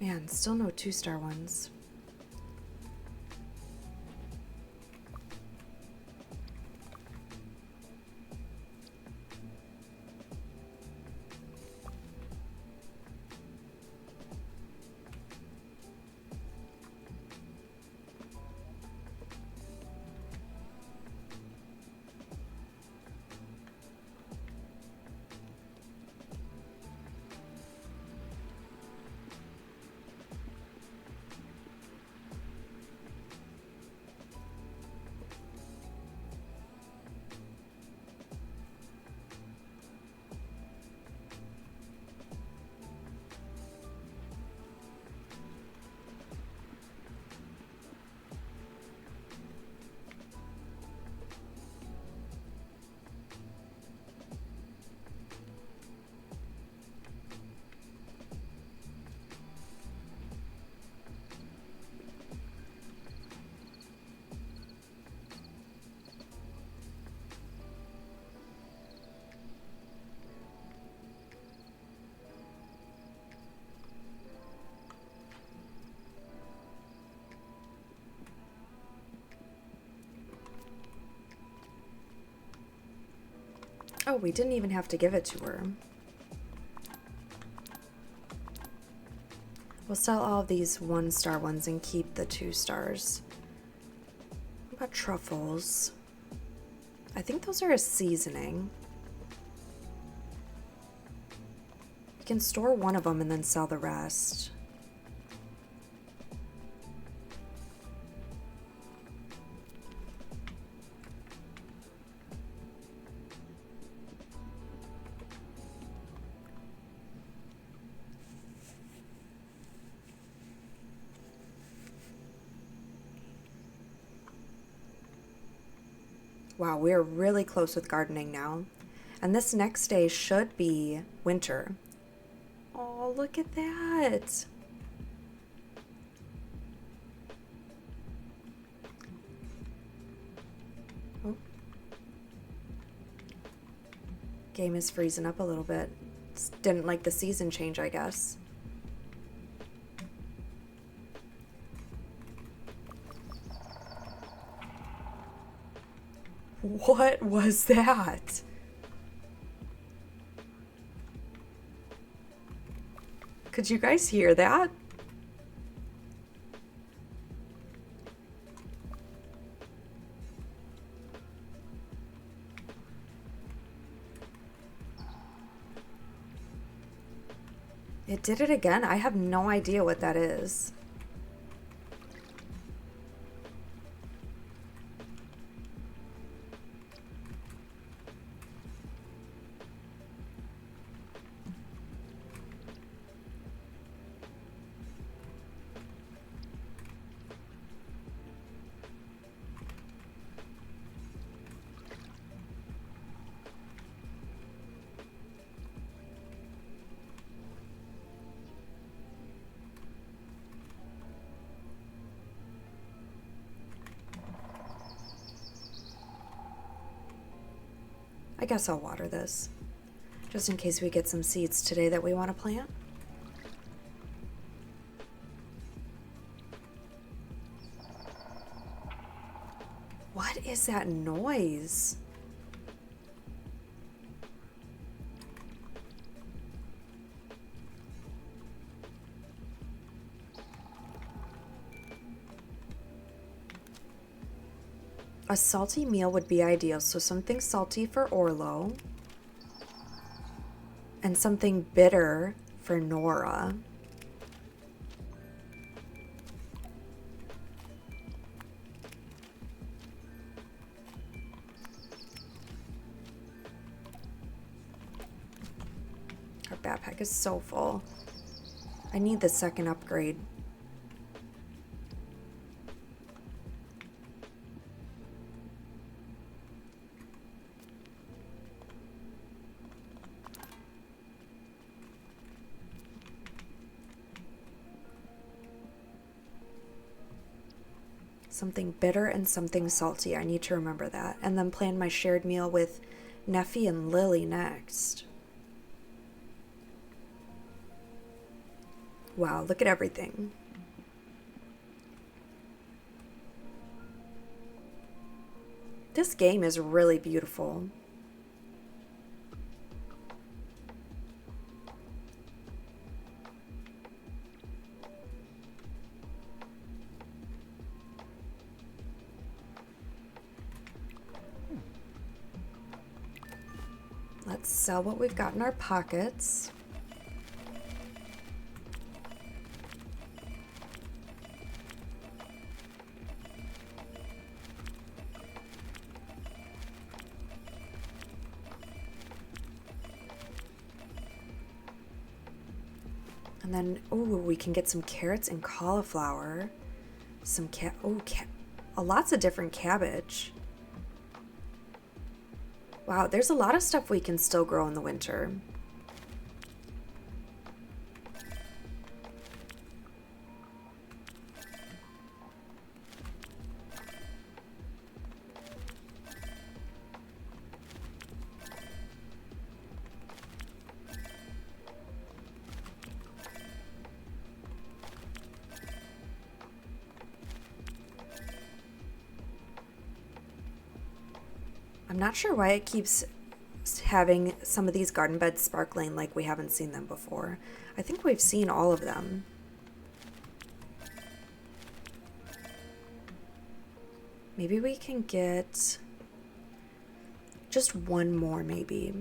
Man, still no 2-star ones. Oh, we didn't even have to give it to her. We'll sell all of these 1-star ones and keep the 2 stars. What about truffles? I think those are a seasoning. We can store one of them and then sell the rest. Wow, we're really close with gardening now. And this next day should be winter. Oh, look at that. Oh. Game is freezing up a little bit. Didn't like the season change, I guess. What was that? Could you guys hear that? It did it again? I have no idea what that is. I guess I'll water this, just in case we get some seeds today that we want to plant. What is that noise? A salty meal would be ideal, so something salty for Orlo and something bitter for Nora. Our backpack is so full. I need the second upgrade. Something bitter and something salty. I need to remember that. And then plan my shared meal with Neffy and Lily next. Wow, look at everything. This game is really beautiful. Let's sell what we've got in our pockets. And then, oh, we can get some carrots and cauliflower. Some lots of different cabbage. Wow, there's a lot of stuff we can still grow in the winter. I'm not sure why it keeps having some of these garden beds sparkling like we haven't seen them before. I think we've seen all of them. Maybe we can get just one more, maybe.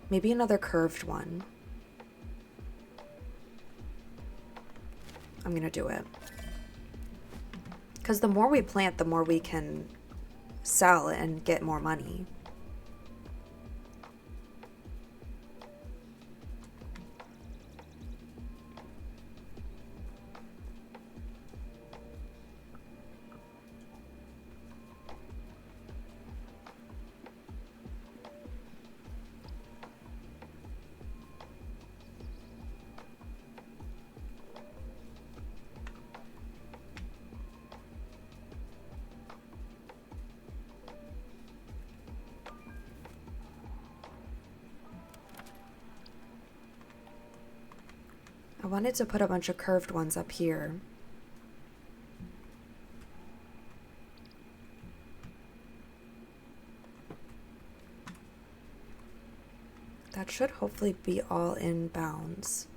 Maybe another curved one. I'm gonna do it. Because the more we plant, the more we can sell and get more money. I wanted to put a bunch of curved ones up here. That should hopefully be all in bounds.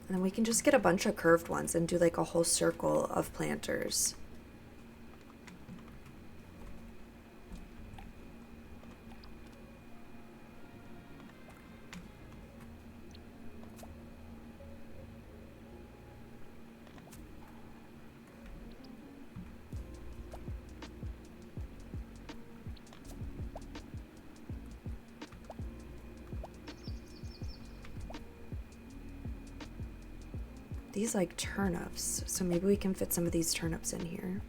And then we can just get a bunch of curved ones and do like a whole circle of planters. These like turnips, so maybe we can fit some of these turnips in here.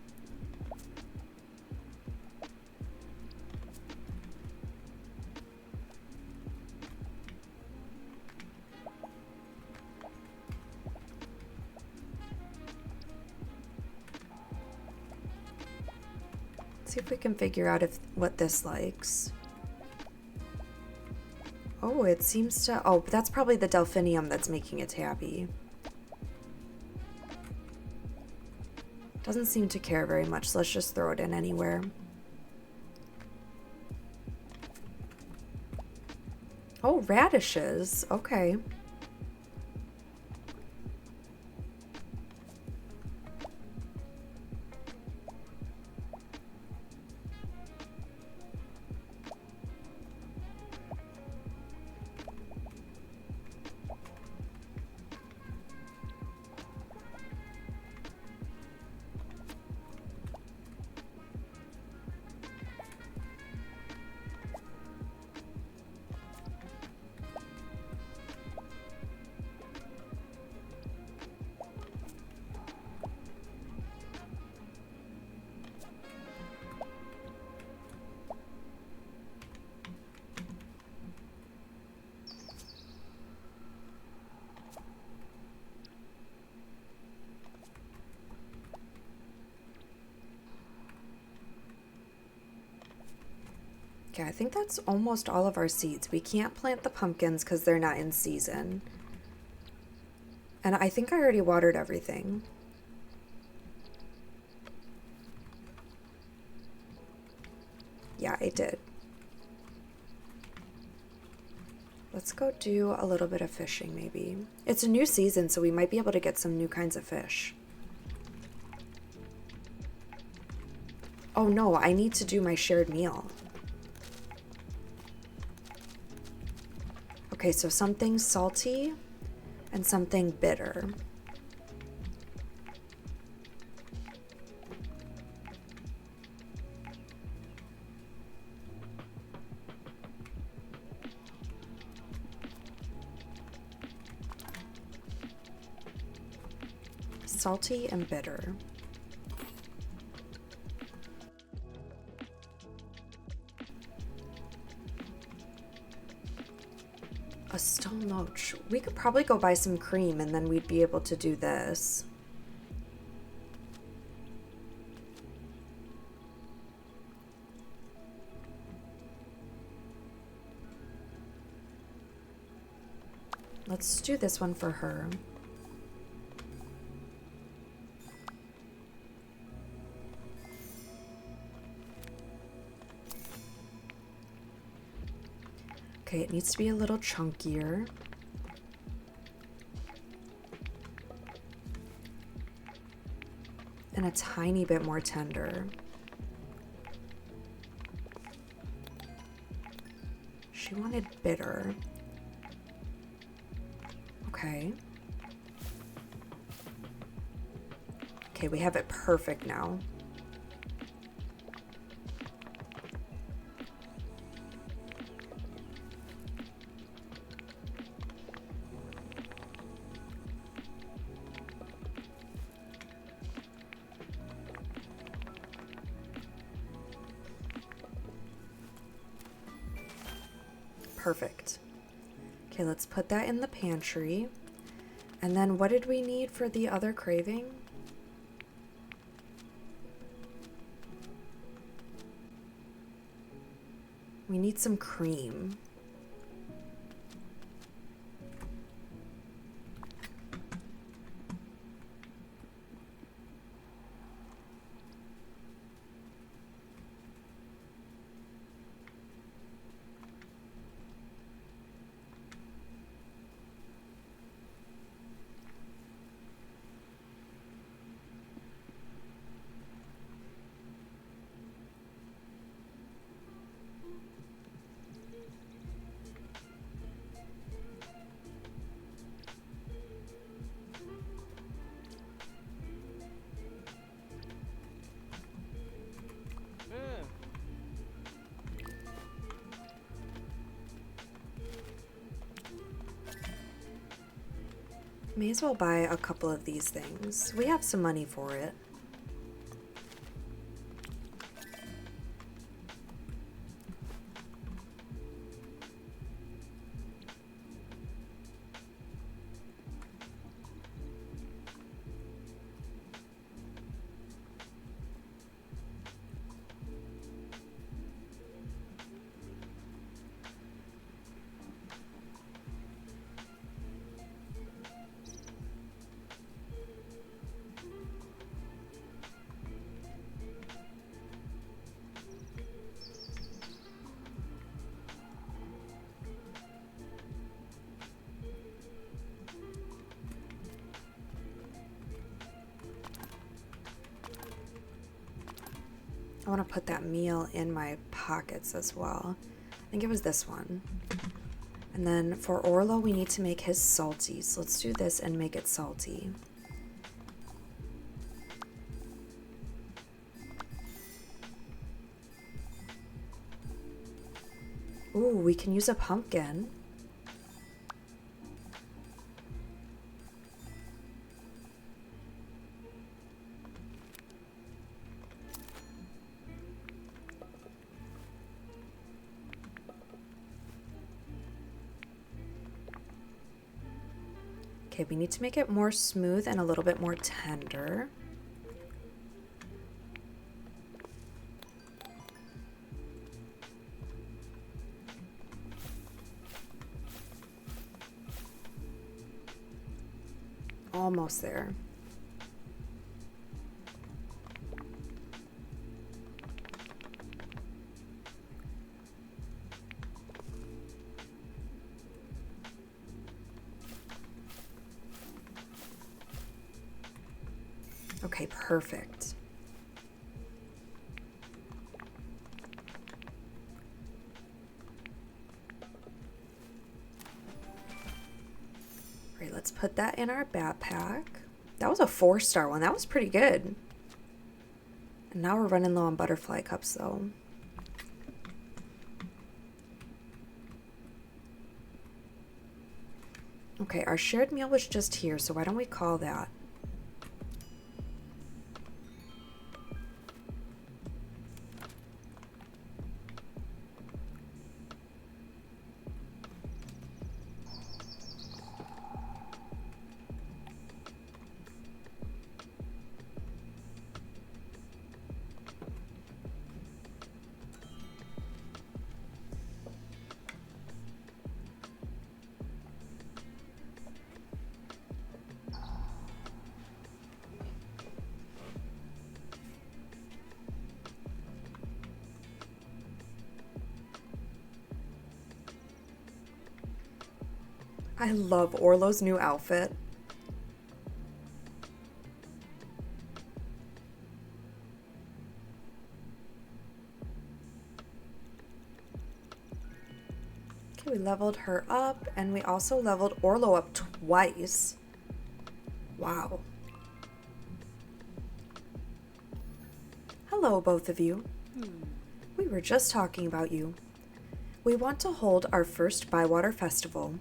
See if we can figure out what this likes. Oh, it seems to, oh, that's probably the delphinium that's making it tabby. Doesn't seem to care very much, so let's just throw it in anywhere. Oh, radishes. Okay. Okay, I think that's almost all of our seeds. We can't plant the pumpkins because they're not in season. And I think I already watered everything. Yeah, I did. Let's go do a little bit of fishing maybe. It's a new season, so we might be able to get some new kinds of fish. Oh no, I need to do my shared meal. Okay, so something salty and something bitter. Salty and bitter. A stone loach. We could probably go buy some cream and then we'd be able to do this. Let's do this one for her. Okay, it needs to be a little chunkier. And a tiny bit more tender. She wanted bitter. Okay. Okay, we have it perfect now. Perfect. Okay, let's put that in the pantry. And then what did we need for the other craving? We need some cream. May as well buy a couple of these things. We have some money for it. I want to put that meal in my pockets as well. I think it was this one. And then for Orlo, we need to make his salty. So let's do this and make it salty. Ooh, we can use a pumpkin. Okay, we need to make it more smooth and a little bit more tender. Almost there. Okay, perfect. Right, let's put that in our backpack. That was a 4-star one. That was pretty good. And now we're running low on butterfly cups though. Okay, our shared meal was just here, so why don't we call that? I love Orlo's new outfit. Okay, we leveled her up, and we also leveled Orlo up twice. Wow. Hello, both of you. We were just talking about you. We want to hold our first Bywater Festival.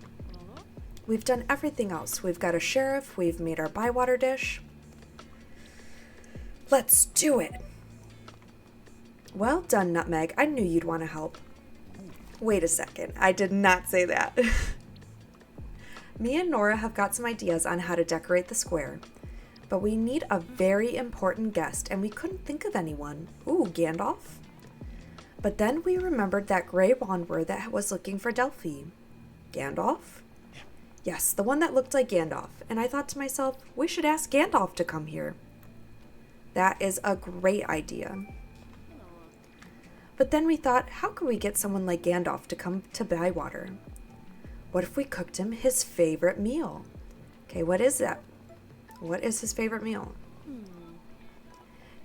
We've done everything else. We've got a sheriff, we've made our Bywater dish. Let's do it! Well done, Nutmeg. I knew you'd want to help. Wait a second. I did not say that. Me and Nora have got some ideas on how to decorate the square. But we need a very important guest, and we couldn't think of anyone. Ooh, Gandalf? But then we remembered that gray wanderer that was looking for Delphi. Gandalf? Yes, the one that looked like Gandalf. And I thought to myself, we should ask Gandalf to come here. That is a great idea. But then we thought, how could we get someone like Gandalf to come to Bywater? What if we cooked him his favorite meal? Okay, what is that? What is his favorite meal?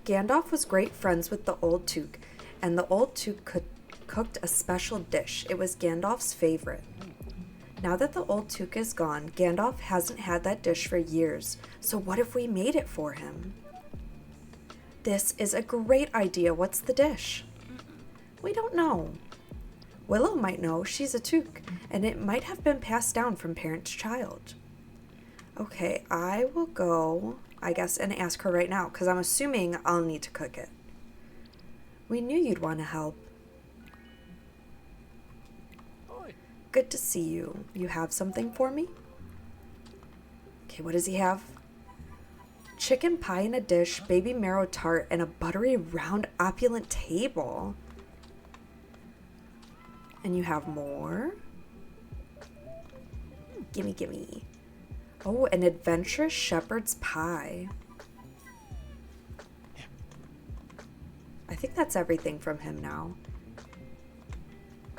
Gandalf was great friends with the old Took, and the old Took cooked a special dish. It was Gandalf's favorite. Now that the old Took is gone, Gandalf hasn't had that dish for years, so what if we made it for him? This is a great idea. What's the dish? We don't know. Willow might know. She's a Took, and it might have been passed down from parent to child. Okay, I will go, I guess, and ask her right now, because I'm assuming I'll need to cook it. We knew you'd want to help. Good to see you. You have something for me? Okay, what does he have? Chicken pie in a dish, baby marrow tart, and a buttery, round, opulent table. And you have more? Gimme, gimme. Oh, an adventurous shepherd's pie. I think that's everything from him now.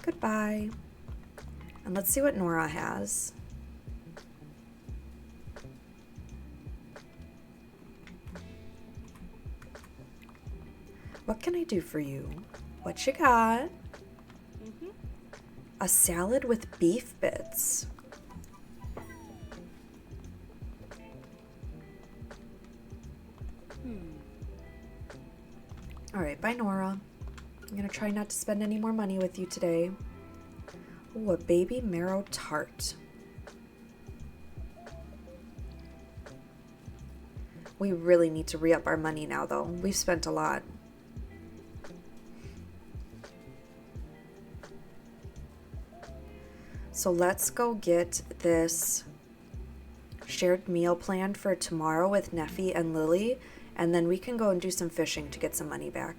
Goodbye. And let's see what Nora has. What can I do for you? What you got? A salad with beef bits. All right, bye, Nora. I'm gonna try not to spend any more money with you today. Ooh, a baby marrow tart. We really need to re-up our money now, though. We've spent a lot. So let's go get this shared meal planned for tomorrow with Neffy and Lily, and then we can go and do some fishing to get some money back.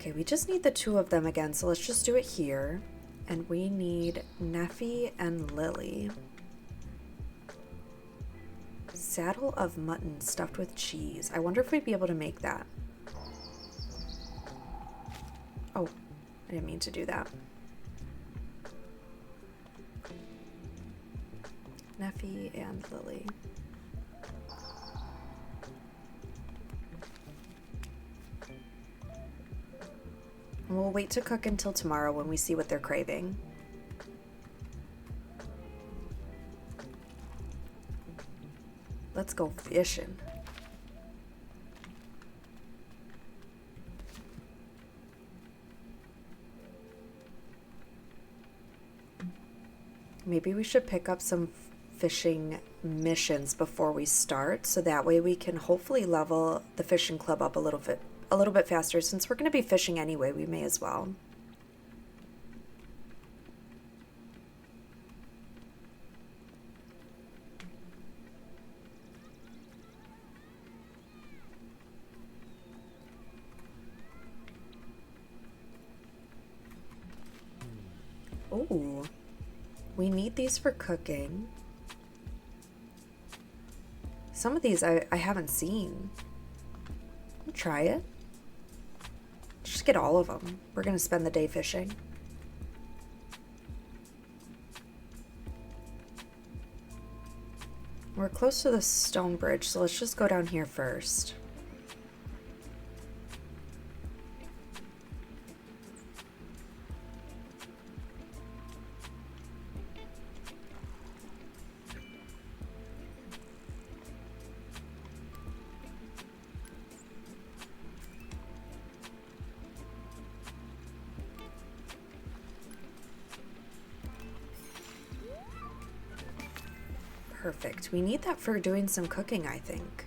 Okay, we just need the two of them again, so let's just do it here. And we need Neffy and Lily. Saddle of mutton stuffed with cheese. I wonder if we'd be able to make that. Oh, I didn't mean to do that. Neffy and Lily. We'll wait to cook until tomorrow when we see what they're craving. Let's go fishing. Maybe we should pick up some fishing missions before we start, so that way we can hopefully level the fishing club up a little bit faster. Since we're going to be fishing anyway, we may as well. Oh, we need these for cooking. Some of these I haven't seen. I'll try it. Just get all of them. We're gonna spend the day fishing. We're close to the stone bridge, so let's just go down here first. Perfect. We need that for doing some cooking, I think.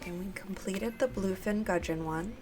And we completed the bluefin gudgeon one.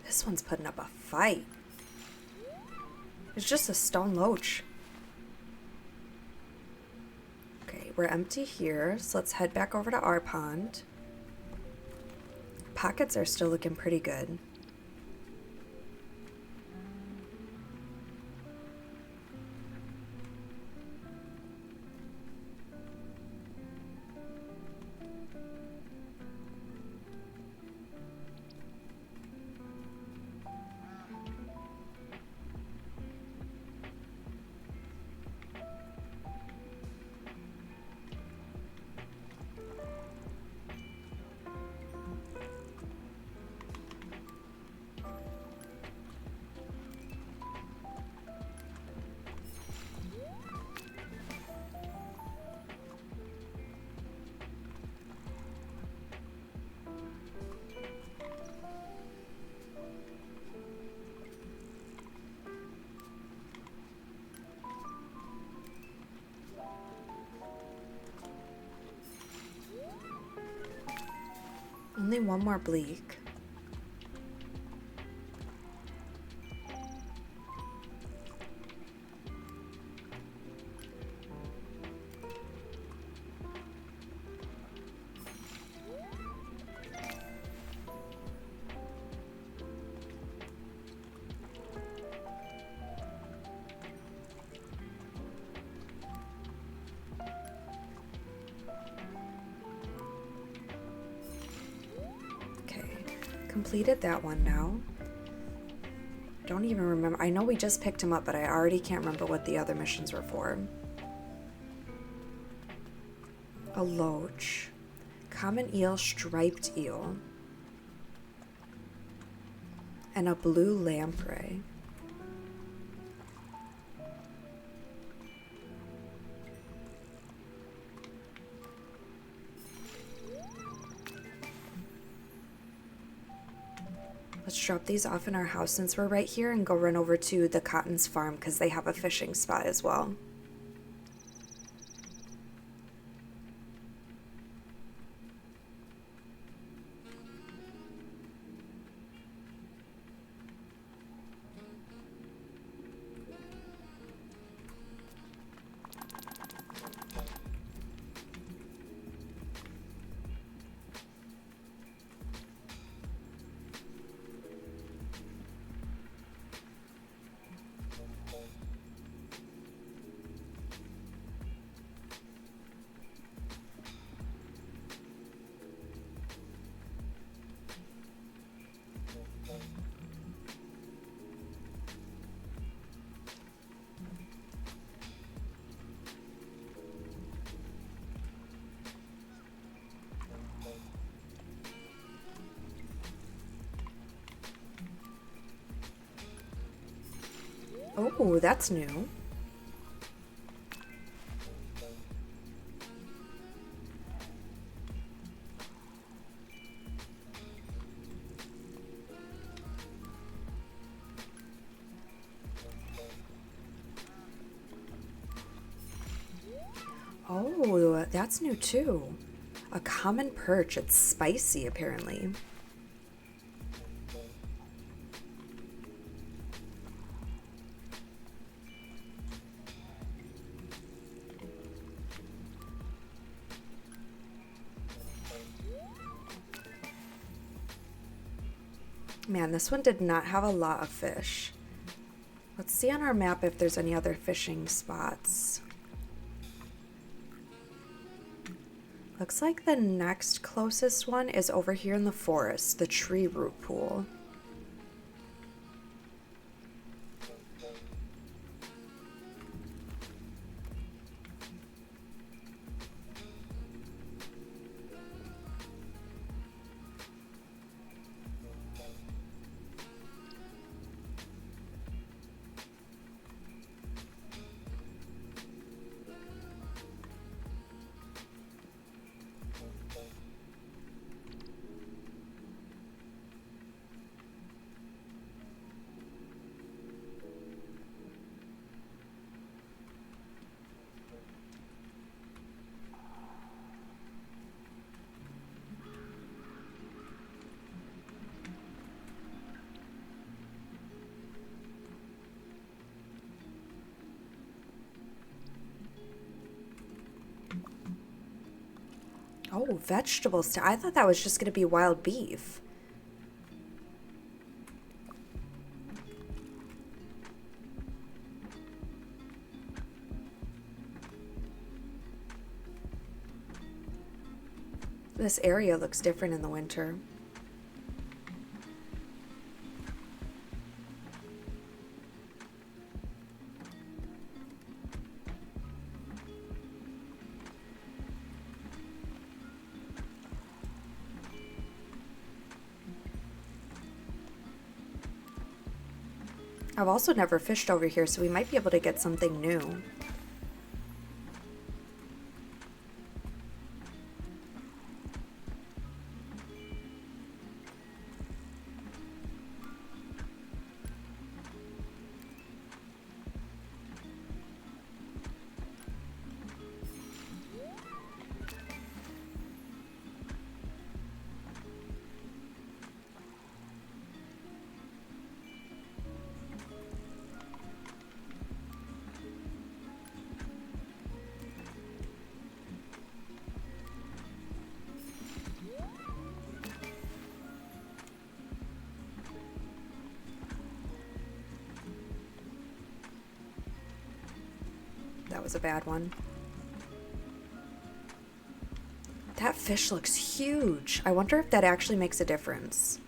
This one's putting up a fight. It's just a stone loach. Okay, we're empty here, so let's head back over to our pond. Pockets are still looking pretty good. Only one more bleak. Completed that one now. Don't even remember. I know we just picked him up, but I already can't remember what the other missions were for. A loach. Common eel, striped eel. And a blue lamprey. Let's drop these off in our house since we're right here and go run over to the Cotton's farm because they have a fishing spot as well. Oh, that's new. Oh, that's new too. A common perch. It's spicy, apparently. Man, this one did not have a lot of fish. Let's see on our map if there's any other fishing spots. Looks like the next closest one is over here in the forest, the tree root pool. Oh, vegetables. I thought that was just going to be wild beef. This area looks different in the winter. I've also never fished over here, so we might be able to get something new. That was a bad one. That fish looks huge. I wonder if that actually makes a difference.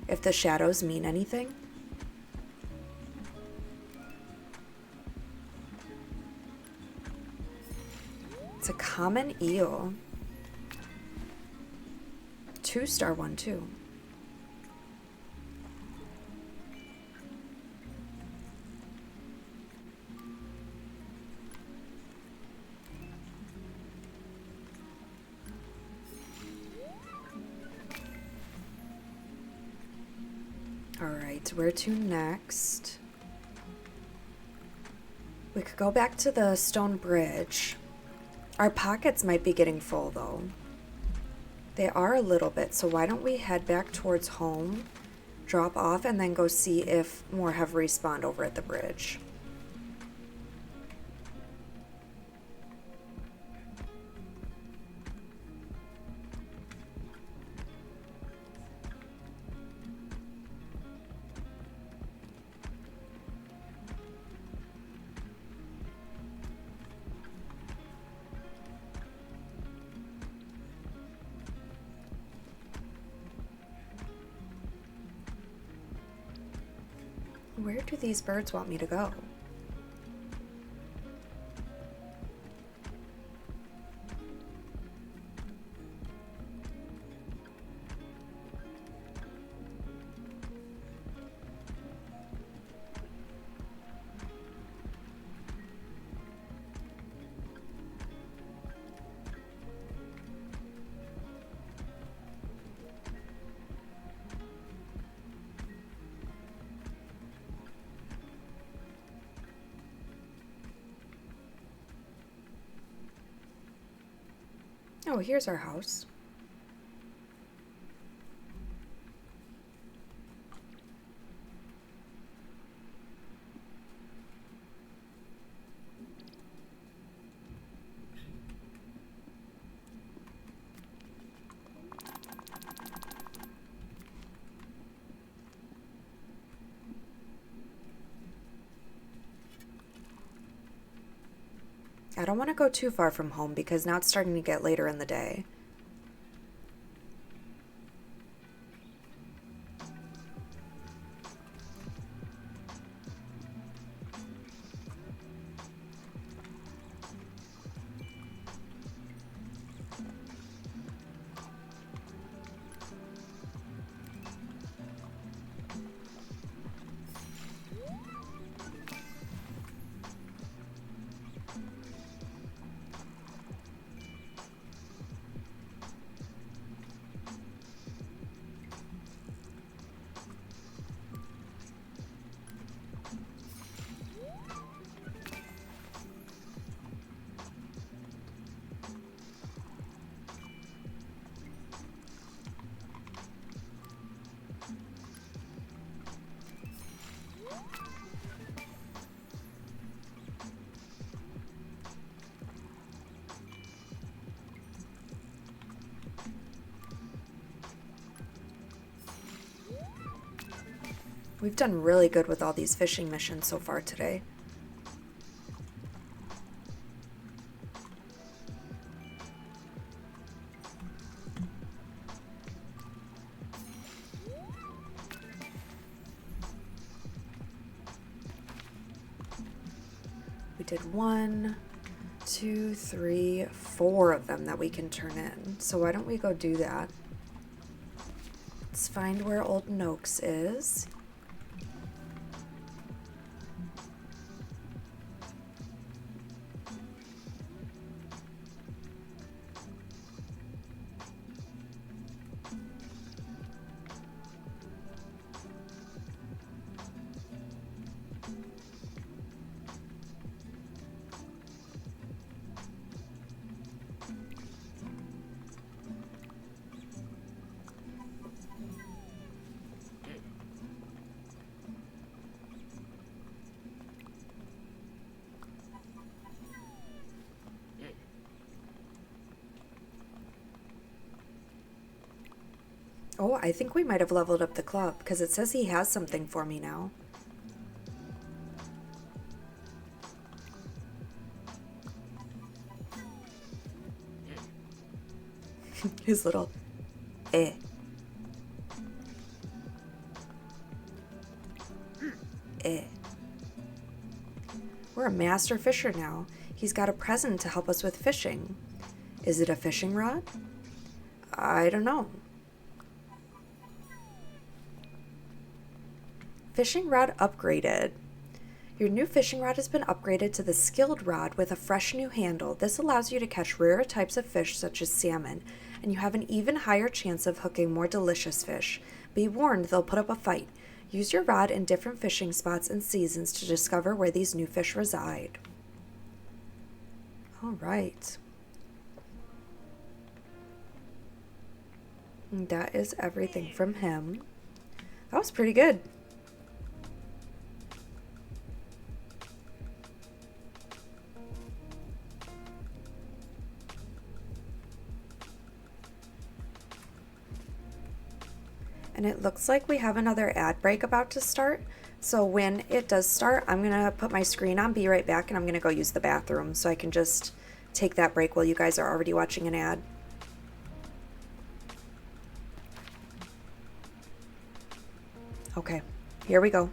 If the shadows mean anything. It's a common eel. 2-star one too. Alright, where to next? We could go back to the stone bridge. Our pockets might be getting full though. They are a little bit, so why don't we head back towards home, drop off, and then go see if more have respawned over at the bridge. Where do these birds want me to go? Oh, here's our house. I don't want to go too far from home because now it's starting to get later in the day. We've done really good with all these fishing missions so far today. We did 1, 2, 3, 4 of them that we can turn in. So why don't we go do that? Let's find where Old Noakes is. Oh, I think we might have leveled up the club because it says he has something for me now. His little eh. Eh. We're a master fisher now. He's got a present to help us with fishing. Is it a fishing rod? I don't know. Fishing rod upgraded. Your new fishing rod has been upgraded to the skilled rod with a fresh new handle. This allows you to catch rarer types of fish such as salmon, and you have an even higher chance of hooking more delicious fish. Be warned, they'll put up a fight. Use your rod in different fishing spots and seasons to discover where these new fish reside. All right. And that is everything from him. That was pretty good. And it looks like we have another ad break about to start. So when it does start, I'm going to put my screen on, be right back, and I'm going to go use the bathroom so I can just take that break while you guys are already watching an ad. Okay, here we go.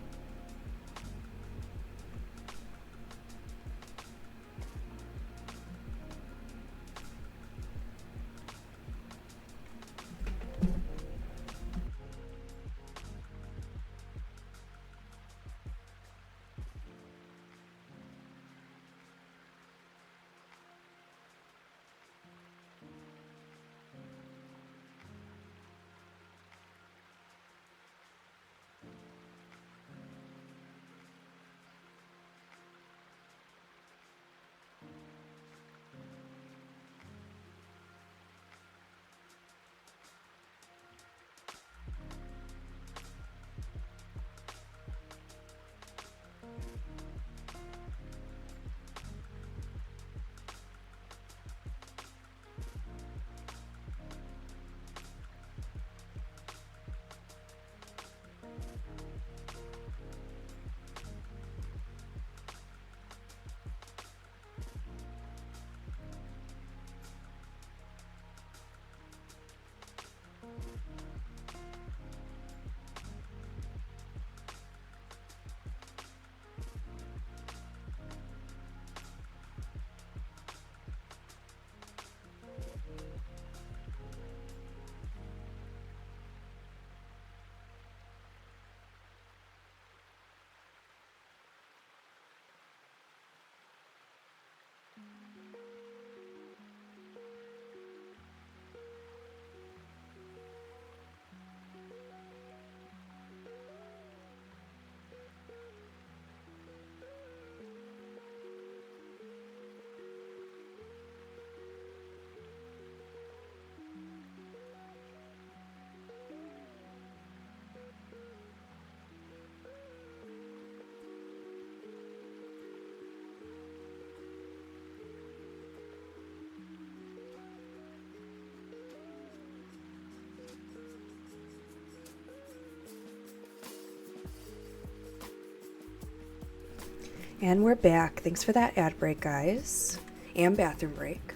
And we're back. Thanks for that ad break, guys. And bathroom break.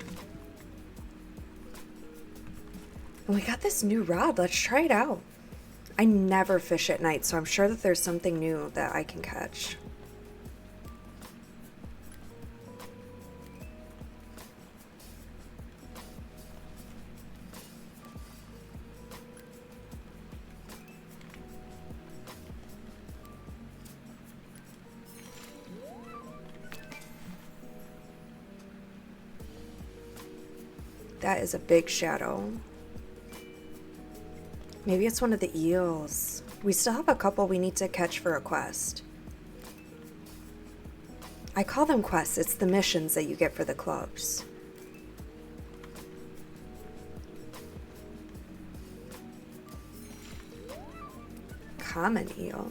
And we got this new rod. Let's try it out. I never fish at night, so I'm sure that there's something new that I can catch. That is a big shadow. Maybe it's one of the eels. We still have a couple we need to catch for a quest. I call them quests. It's the missions that you get for the clubs. Common eel.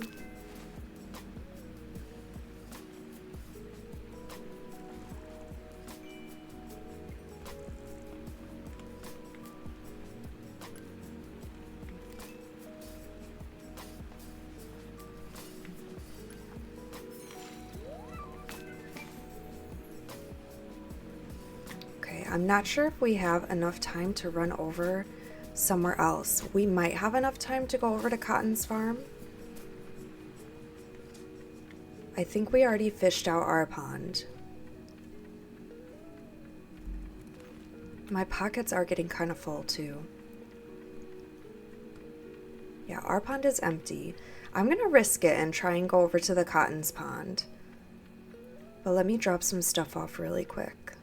I'm not sure if we have enough time to run over somewhere else. We might have enough time to go over to Cotton's farm. I think we already fished out our pond. My pockets are getting kind of full too. Yeah, our pond is empty. I'm gonna risk it and try and go over to the Cotton's pond. But let me drop some stuff off really quick.